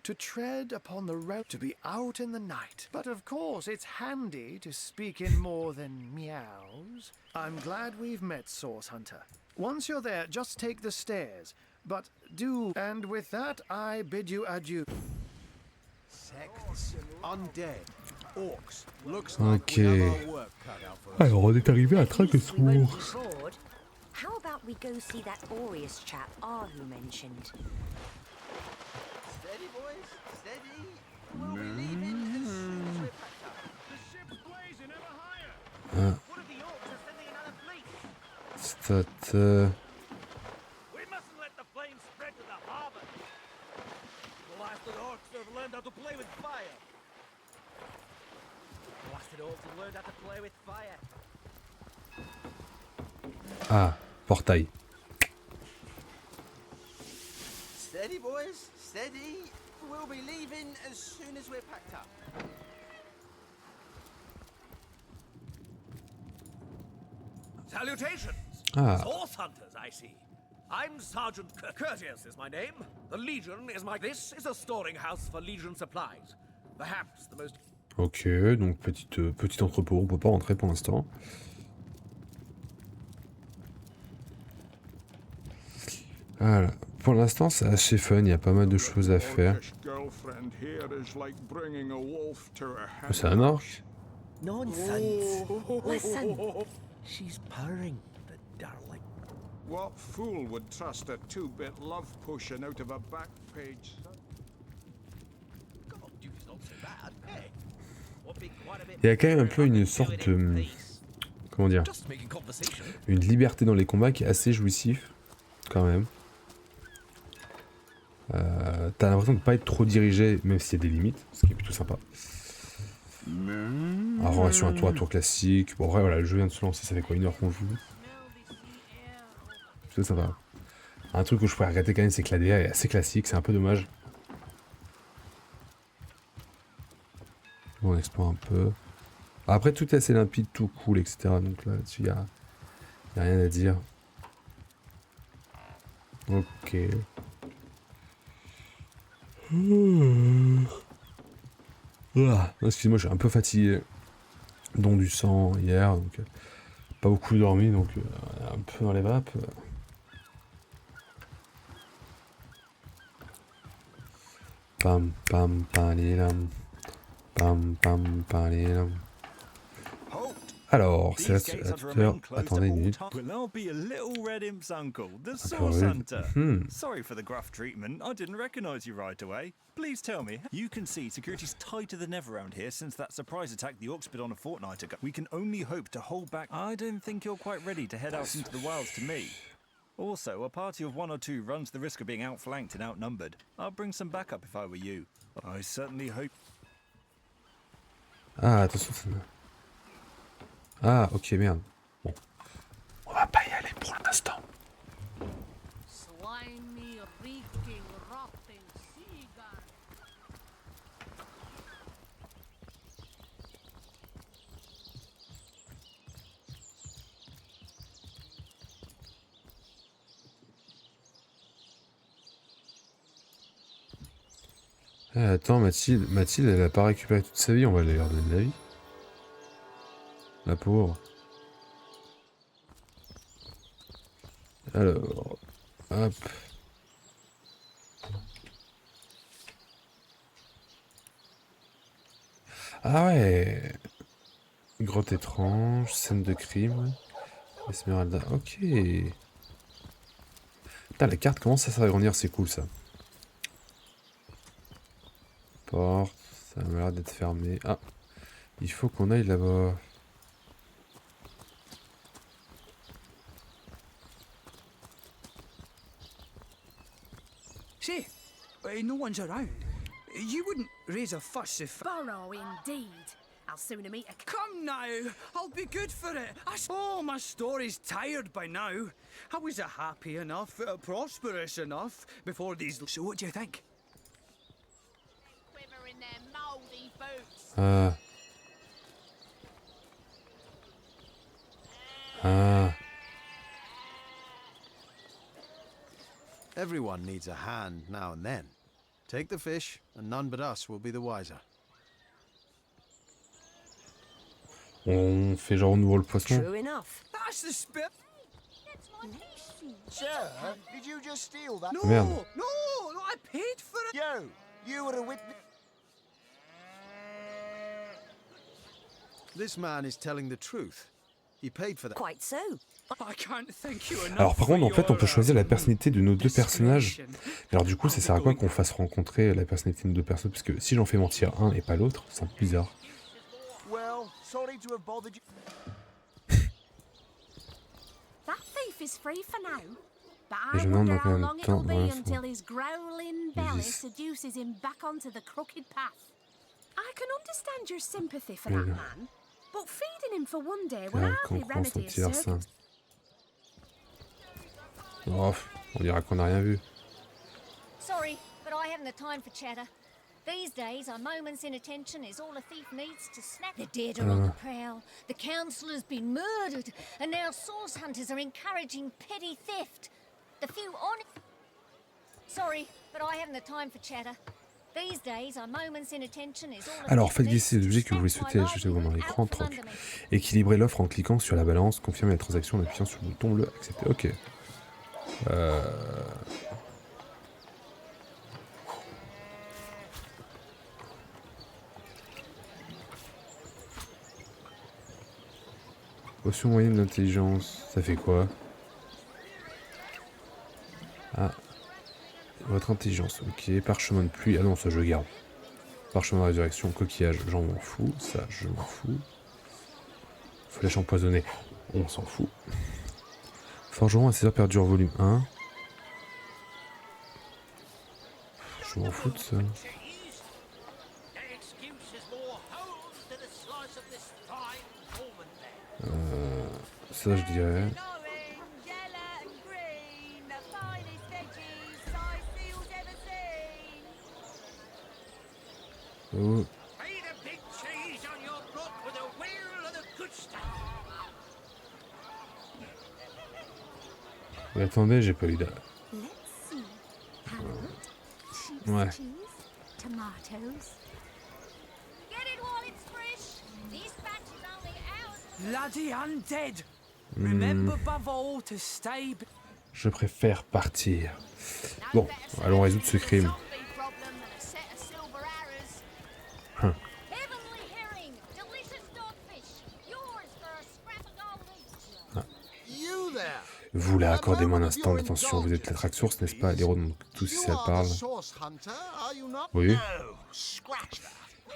To tread upon the road, to be out in the night. But of course, it's handy to speak in more than meows. I'm glad we've met, Source Hunter. Once you're there, just take the stairs. But do, and with that, I bid you adieu. Sects, undead, orcs. Looks like Ok. we have our work cut out for us. Alors, on est arrivé à Traque We won't be Source. bored. How about we go see that Aureus chap Ahu mentioned? Steady, boys, steady. We'll be leaving as soon as we're packed up. The ship's blazing ever higher. What if the orcs are sending another fleet? Stat. We mustn't let the flames spread to the harbor. The blasted orcs have learned how to play with fire. Blasted orcs have learned how to play with fire. Ah, portail. Steady, boys, steady. We'll be leaving as soon as we're packed up. Salutations! Ah. Source hunters, I see. I'm Sergeant Curtius is my name. The Legion is my... This is a storing house for Legion supplies. Perhaps the most... Ok, donc petit entrepôt, on peut pas rentrer pour l'instant. Voilà. Pour l'instant, c'est assez fun, il y a pas mal de choses à faire. C'est un orc? Nonsense! Listen! She's purring, the darling. What fool would trust a two-bit love potion out of a back page? God, you's not so bad, hey? Won't be quite a bit... Il y a quand même un peu une sorte de... Comment dire? Just making conversation. Une liberté dans les combats qui est assez jouissif, quand même. T'as l'impression de pas être trop dirigé, même s'il y a des limites, ce qui est plutôt sympa. Alors on reste sur un tour à tour classique. Bon, après, voilà, le jeu vient de se lancer, ça fait quoi, 1 heure qu'on joue. C'est sympa. Un truc que je pourrais regretter quand même, c'est que l'ADA est assez classique, c'est un peu dommage. Bon, on explore un peu. Après, tout est assez limpide, tout cool, etc. Donc là-dessus, y a rien à dire. Ok. Ah, excusez-moi, je suis un peu fatigué. Don du sang hier, donc pas beaucoup dormi, donc un peu dans les vapes. Pam pam palilam. Pam pam palilam. Alors, c'est la tuteur. Attendez une minute. Well, I'll be a little red imp's uncle, the peu Source rude. Hunter. Sorry for the gruff treatment. I didn't recognize you right away. Please tell me. You can see security's tighter than ever around here since that surprise attack the Orcs did on a fortnight ago. We can only hope to hold back. I don't think you're quite ready to head out into the wilds to me. Also, a party of 1 or 2 runs the risk of being outflanked and outnumbered. I'll bring some backup if I were you. I certainly hope. Ah, attention, ça me... Ah, ok, merde. Bon. On va pas y aller pour l'instant. Slimy, reeking, rotting seagull. Attends, Mathilde, elle a pas récupéré toute sa vie, on va lui leur donner de la vie. La pauvre. Alors, hop. Ah ouais. Grotte étrange, scène de crime. Esmeralda, ok. Putain, la carte commence à s'agrandir, c'est cool ça. Porte, ça m'a l'air d'être fermé. Ah, il faut qu'on aille là-bas. Ah, ok, merde. Bon. On va pas y aller pour l'instant. Une librairie. La pauvre. Alors, scène de crime. Esmeralda, ok. Putain, la carte commence à s'agrandir, c'est cool ça. Porte, ça a l'air d'être fermé. Ah, il faut qu'on aille là-bas. Il faut qu'on aille là-bas. Say, no one's around. You wouldn't raise a fuss if... Burrow, indeed. I'll sooner meet a... Come now, I'll be good for it. Oh, my story's tired by now. I was happy enough, prosperous enough before these... So what do you think? Quiver in their mouldy boots. Everyone needs a hand now and then. Take the fish, and none but us will be the wiser. On fait genre on ouvre le poisson. True enough. That's the spirit. Sir, did you just steal that? No, Merde. no, I paid for it. You were a witness. This man is telling the truth. He paid for that. Quite so. I can't thank you enough. Alors par contre, en fait, on peut for choisir la personnalité de nos deux personnages. discretion. Alors du coup, ça sert à quoi qu'on fasse rencontrer la personnalité de nos deux personnes? Parce que si j'en fais mentir un et pas l'autre, c'est un peu bizarre. Well, sorry to have bothered you. That thief is free for now. But Et I je me demande wonder dans how combien long de it'll temps be voilà, until his growling belly Yes. seduces him back onto the crooked path. I can understand your sympathy for Mais that le- man, but feeding him for one day will Car hardly comprend son remedy petit his larcin. circumstances. Oh, on dira qu'on n'a rien vu. Sorry, but I haven't the time for chatter. These days, a moment's inattention is all a thief needs to snap. The dead are on the prowl. The council has been murdered, and now source hunters are encouraging petty theft. The few on... Sorry, but I haven't the time for chatter. These days, a moment's inattention is all a Alors, thief faites needs glisser les to objets que vous voulez snap souhaiter my ajouter dans livelihood l'écran. out from 30. under me. Équilibrez l'offre en cliquant sur la balance. Confirmez la transaction en appuyant sur le bouton bleu. Accepter. Ok. Potion moyenne d'intelligence. Ça fait quoi? Ah. Votre intelligence. Ok. Parchemin de pluie. Ah non, ça je garde. Parchemin de résurrection. Coquillage. J'en m'en fous. Ça, je m'en fous. Flèche empoisonnée. On s'en fout. Forgeron à 16h perdure volume 1. Je m'en fous de ça. Ça je dirais. Oh. Mais attendez, j'ai pas eu de... Ouais. Tomatoes. Bloody undead. Remember above all to stay... Je préfère partir. Bon, allons résoudre ce crime. Hein. Ah. Vous là, accordez-moi un instant d'attention. Vous êtes la track source, n'est-ce pas? L'héros de tout si ça parle. Oui.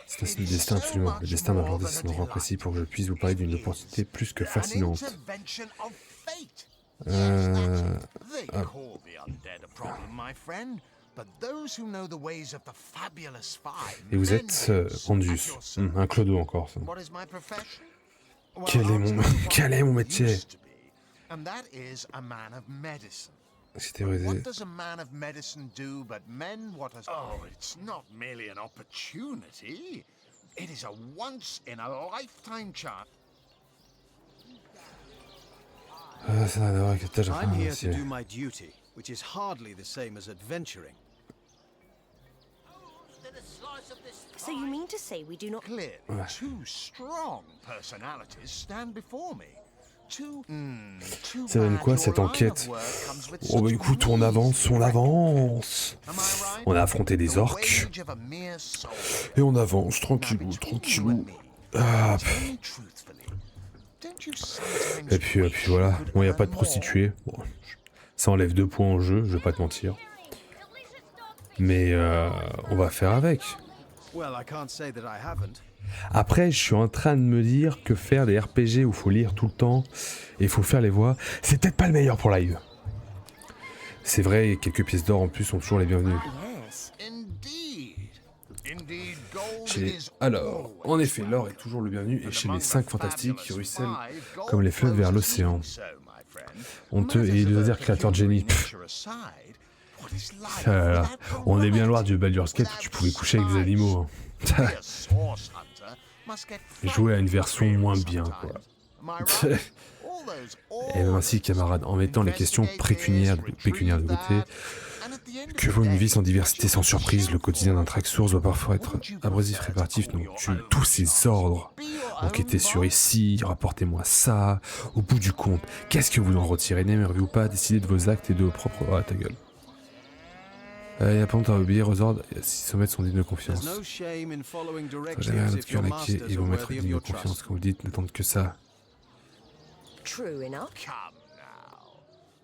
C'est ainsi le destin, absolument. Le destin m'a planté cet endroit précis pour que je puisse vous parler d'une opportunité plus que fascinante. Et vous êtes Andus. Un clodo encore, ça. Quel est mon métier? C'est théorisé. What does a man of medicine do but mend what has... Oh, it's not merely an opportunity. It is a once-in-a-lifetime chance. Ah, ça n'a d'avoir que tâche à I'm here to faire, do my duty, which is hardly the same as adventuring. So you mean to say we do not... Clearly, two strong personalities stand before me. Ça donne quoi cette enquête? Oh bah écoute, on avance, on avance. On a affronté des orques. Et on avance, tranquillou, tranquillou. Ah, et puis voilà, bon, y a pas de prostituée. Bon, ça enlève 2 points en jeu, je vais pas te mentir. Mais on va faire avec. Well, I can't say that I haven't. Après, je suis en train de me dire que faire des RPG où il faut lire tout le temps et il faut faire les voix, c'est peut-être pas le meilleur pour live. C'est vrai, quelques pièces d'or en plus sont toujours les bienvenues. Alors, en effet, l'or est toujours le bienvenu et chez les 5 fantastiques qui ruissellent comme les fleuves vers l'océan. Honteux et illusoire créateur de génie. On est bien loin du Baldur's Gate où tu pouvais coucher avec des animaux. Hein. Jouer à une version moins bien, quoi. Et même ainsi, camarades, en mettant les questions pécuniaires de côté, que vaut une vie sans diversité, sans surprise? Le quotidien d'un Traxxours doit parfois être abrasif, réparatif, donc tous ces ordres. Enquêtez sur ici, rapportez-moi ça. Au bout du compte, qu'est-ce que vous en retirez? N'aimeriez-vous pas décider de vos actes et de vos propres... Ah, ta gueule. Il n'y a pas longtemps à obéir aux ordres, 600 mètres sont dignes de confiance. Faut jamais un autre cœur laqué et vous mettre digne de confiance. Quand vous dites, n'attendez que ça.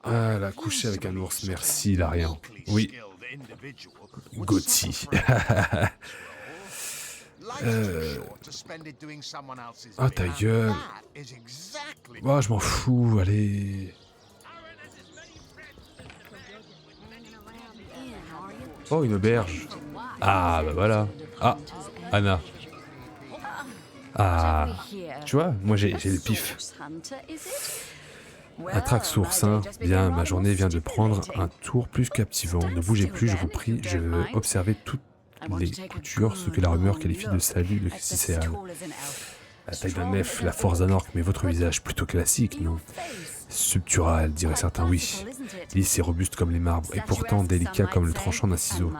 Ah, la coucher avec un ours, merci, il a rien. Oui. Gauthier. Ah, ta gueule. Oh, je m'en fous, allez. Oh, une auberge. Ah, bah voilà. Ah, Anna. Ah, tu vois, moi j'ai le pif. Un Traxxours, hein. Bien, ma journée vient de prendre un tour plus captivant. Ne bougez plus, je vous prie, je veux observer toutes les coutures, ce que la rumeur qualifie de salut de Cicéal. La taille d'un nef, la force d'un orc, mais votre visage plutôt classique, non? Subtural, diraient certains, oui. Lisse et robuste comme les marbres, et pourtant délicat comme le tranchant d'un ciseau.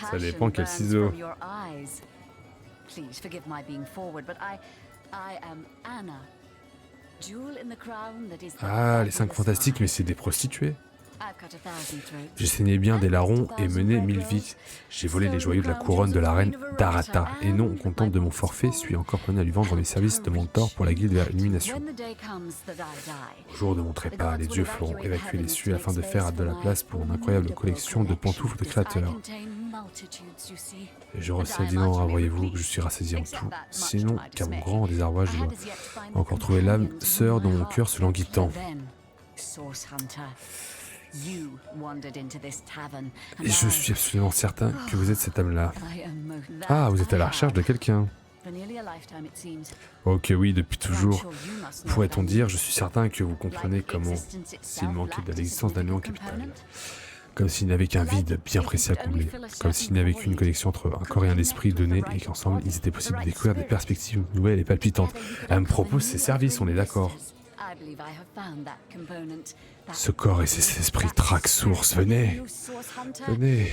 Ça dépend quel ciseau. Ah, les 5 fantastiques, mais c'est des prostituées. J'ai saigné bien des larrons et mené 1000 vies. J'ai volé les joyaux de la couronne de la reine d'Arata. Et non, contente de mon forfait, suis encore prêt à lui vendre mes services de mentor pour la guilde de l'illumination. Au jour de mon trépas, les dieux feront évacuer les cieux afin de faire de la place pour une incroyable collection de pantoufles de créateurs. Et je recèle d'innant, voyez-vous que je suis rassasié en tout. Sinon, qu'à mon grand désarroi, je dois encore trouver l'âme sœur dont mon cœur se languit tant. Et je suis absolument certain que vous êtes cette âme-là. Ah, vous êtes à la recherche de quelqu'un. Ok, oui, depuis toujours. Pourrait-on dire, je suis certain que vous comprenez comment, s'il manquait de l'existence d'un lieu en capitale. Comme s'il n'avait qu'un vide bien précis à combler. Comme s'il n'avait qu'une connexion entre un corps et un esprit donné et qu'ensemble, il était possible de découvrir des perspectives nouvelles et palpitantes. Elle me propose ses services, on est d'accord. Ce corps et ces esprits Traxxours, venez. Venez.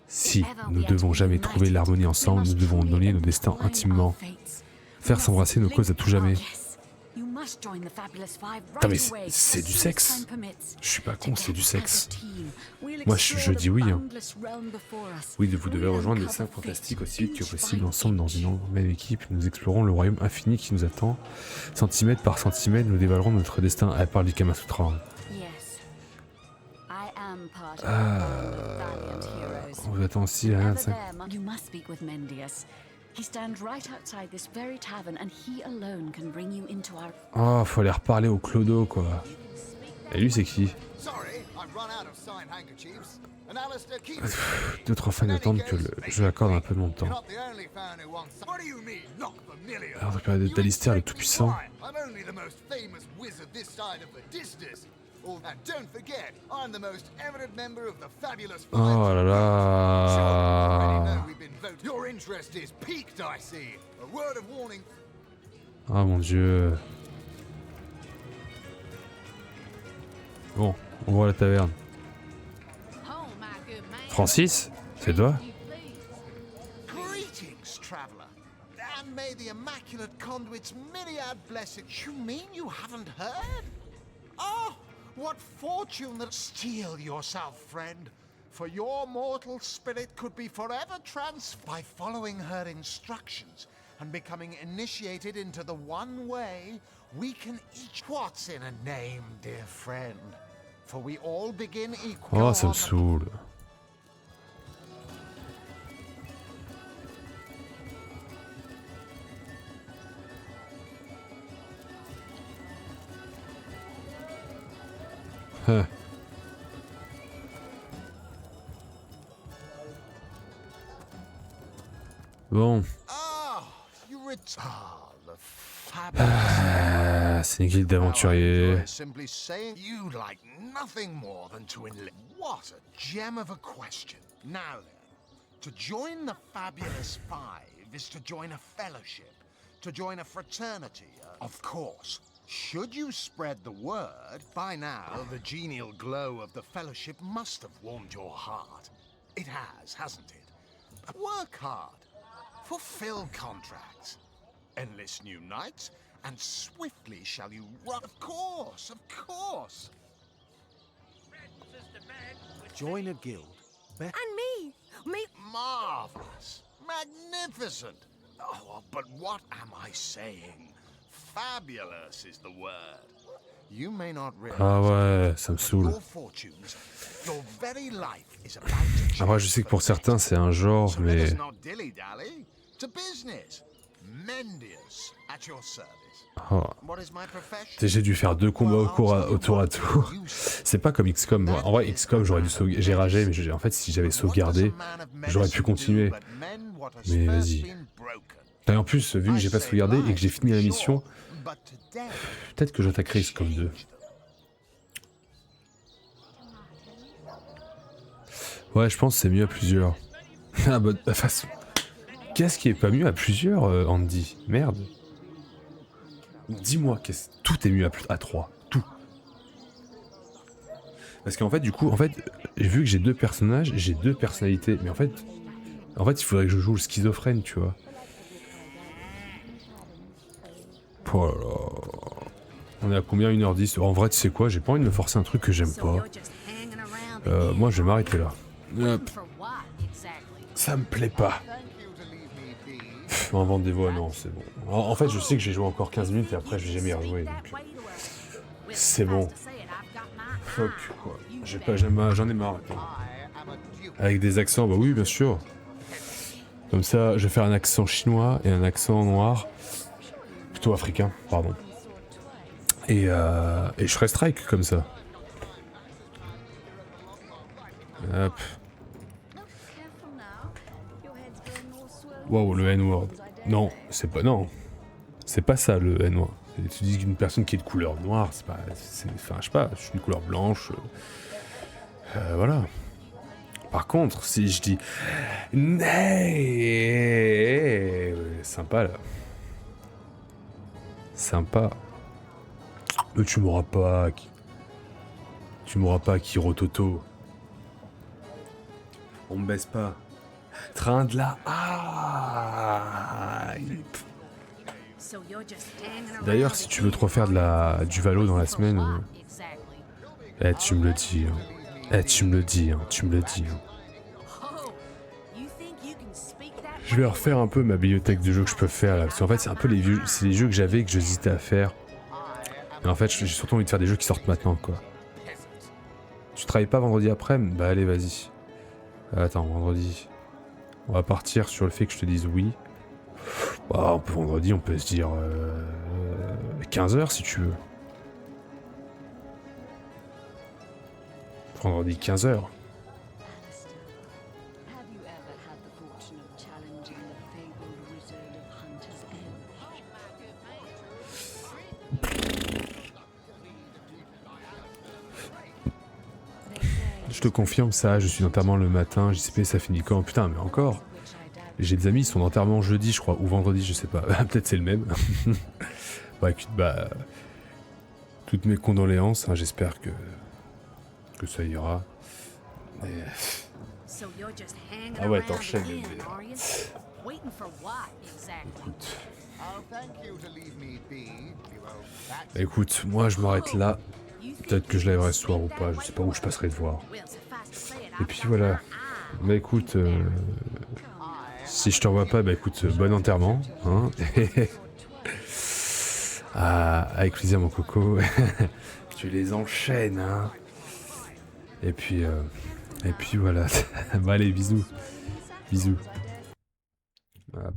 Si nous ne devons jamais trouver l'harmonie ensemble, nous devons donner nos destins intimement. Faire s'embrasser nos causes à tout jamais. Putain, mais c'est du sexe. Je suis pas con, c'est du sexe. Moi, je dis oui. Hein. Oui, vous devez rejoindre les 5 fantastiques aussi vite que possible. Ensemble, dans une même équipe, nous explorons le royaume infini qui nous attend. Centimètre par centimètre, nous dévalerons notre destin. Elle parle du Kamasutra. On vous attend aussi à 25. Oh, faut aller reparler au clodo, quoi. Et lui, c'est qui? 2-3 fans attendent que le jeu accorde un peu de mon temps. Alors, d'Alistair le Tout-Puissant. Oh là là. Oh mon dieu. Bon, on voit la taverne. Francis, c'est toi? Greetings, traveler. And may the immaculate conduit's myriad blessings. You mean you haven't heard? Oh, what fortune that steel yourself, friend. For your mortal spirit could be forever transformed by following her instructions and becoming initiated into the one way we can each. What's in a name, dear friend? For we all begin equal. Oh, ça me saoule. Bon. Ah, c'est une guilde d'aventuriers. What a gem of a question. Now then, to join the Fabulous Five is to join a fellowship, to join a fraternity, of course. Should you spread the word, by now the genial glow of the fellowship must have warmed your heart. It has, hasn't it? Work hard. Fulfill contracts. Enlist new knights, and swiftly shall you run. Of course, of course. Join a guild. And me! Me! Marvelous. Magnificent. Oh, but what am I saying? Fabulous is the word. You may not realize Ah ouais, ça me saoule. your fortunes, your very life is about to change. Après, je sais que pour certains, c'est un genre, So let mais... us not dilly-dally. To business. Mendius at your service. Oh. What is my profession? J'ai dû faire 2 combats au tour à tour. C'est pas comme XCOM. En vrai, XCOM, j'aurais dû sauvegarder. J'ai ragé, mais en fait, si j'avais sauvegardé, j'aurais pu continuer. Mais vas-y. Et en plus, vu que j'ai pas sauvegardé et que j'ai fini la mission, peut-être que j'attaquerai XCOM 2. Ouais, je pense que c'est mieux à plusieurs. Ah bah, de toute façon. Qu'est-ce qui est pas mieux à plusieurs, Andy? Merde. Dis-moi, tout est mieux à 3. Tout. Parce qu'en fait, du coup, vu que j'ai 2 personnages, j'ai 2 personnalités. Mais en fait, il faudrait que je joue le schizophrène, tu vois. Oh là là. On est à combien? 1h10. En vrai, tu sais quoi? J'ai pas envie de me forcer un truc que j'aime pas. Moi, je vais m'arrêter là. Hop. Ça me plaît pas. Invente des voix, non, c'est bon. En fait, je sais que j'ai joué encore 15 minutes et après, je vais jamais y rejouer. Donc... C'est bon. Fuck, quoi. J'en ai marre. Avec des accents, bah oui, bien sûr. Comme ça, je vais faire un accent chinois et un accent noir. Plutôt africain, pardon. Et je ferai strike comme ça. Hop. Wow, le N-word. Non, c'est pas... Non. C'est pas ça, le N-word. Tu dis qu'une personne qui est de couleur noire, c'est pas... Enfin, je sais pas, je suis une couleur blanche. Voilà. Par contre, si je dis... Nee, sympa, là. Sympa. Mais tu m'auras pas... Tu m'auras pas, Kirototo. On me baisse pas. Train de la... Ah. D'ailleurs, si tu veux trop faire du Valo dans la semaine... tu me le dis. Tu me le dis. Je vais refaire un peu ma bibliothèque de jeux que je peux faire là. Parce qu'en fait, c'est un peu les jeux que j'avais et que j'hésitais à faire. Mais en fait, j'ai surtout envie de faire des jeux qui sortent maintenant, quoi. Tu travailles pas vendredi après? Bah allez, vas-y. Attends, vendredi... On va partir sur le fait que je te dise oui. Bah, vendredi, on peut se dire 15h si tu veux. Vendredi 15h. Je te confirme ça, je suis d'enterrement le matin, JCP ça finit quand? Putain, mais encore. J'ai des amis, ils sont d'enterrement jeudi, je crois, ou vendredi, je sais pas. Peut-être c'est le même. Bah écoute, toutes mes condoléances, hein, j'espère que ça ira. Et... Ah ouais, t'enchaînes. Écoute, moi je m'arrête là. Peut-être que je lèverai ce soir ou pas, je sais pas où je passerai te voir. Et puis voilà. Bah écoute, si je te revois pas, bah écoute, bon enterrement. Hein. Avec plaisir mon coco. Tu les enchaînes, hein. Et puis voilà. Bah allez, bisous. Bisous. Hop.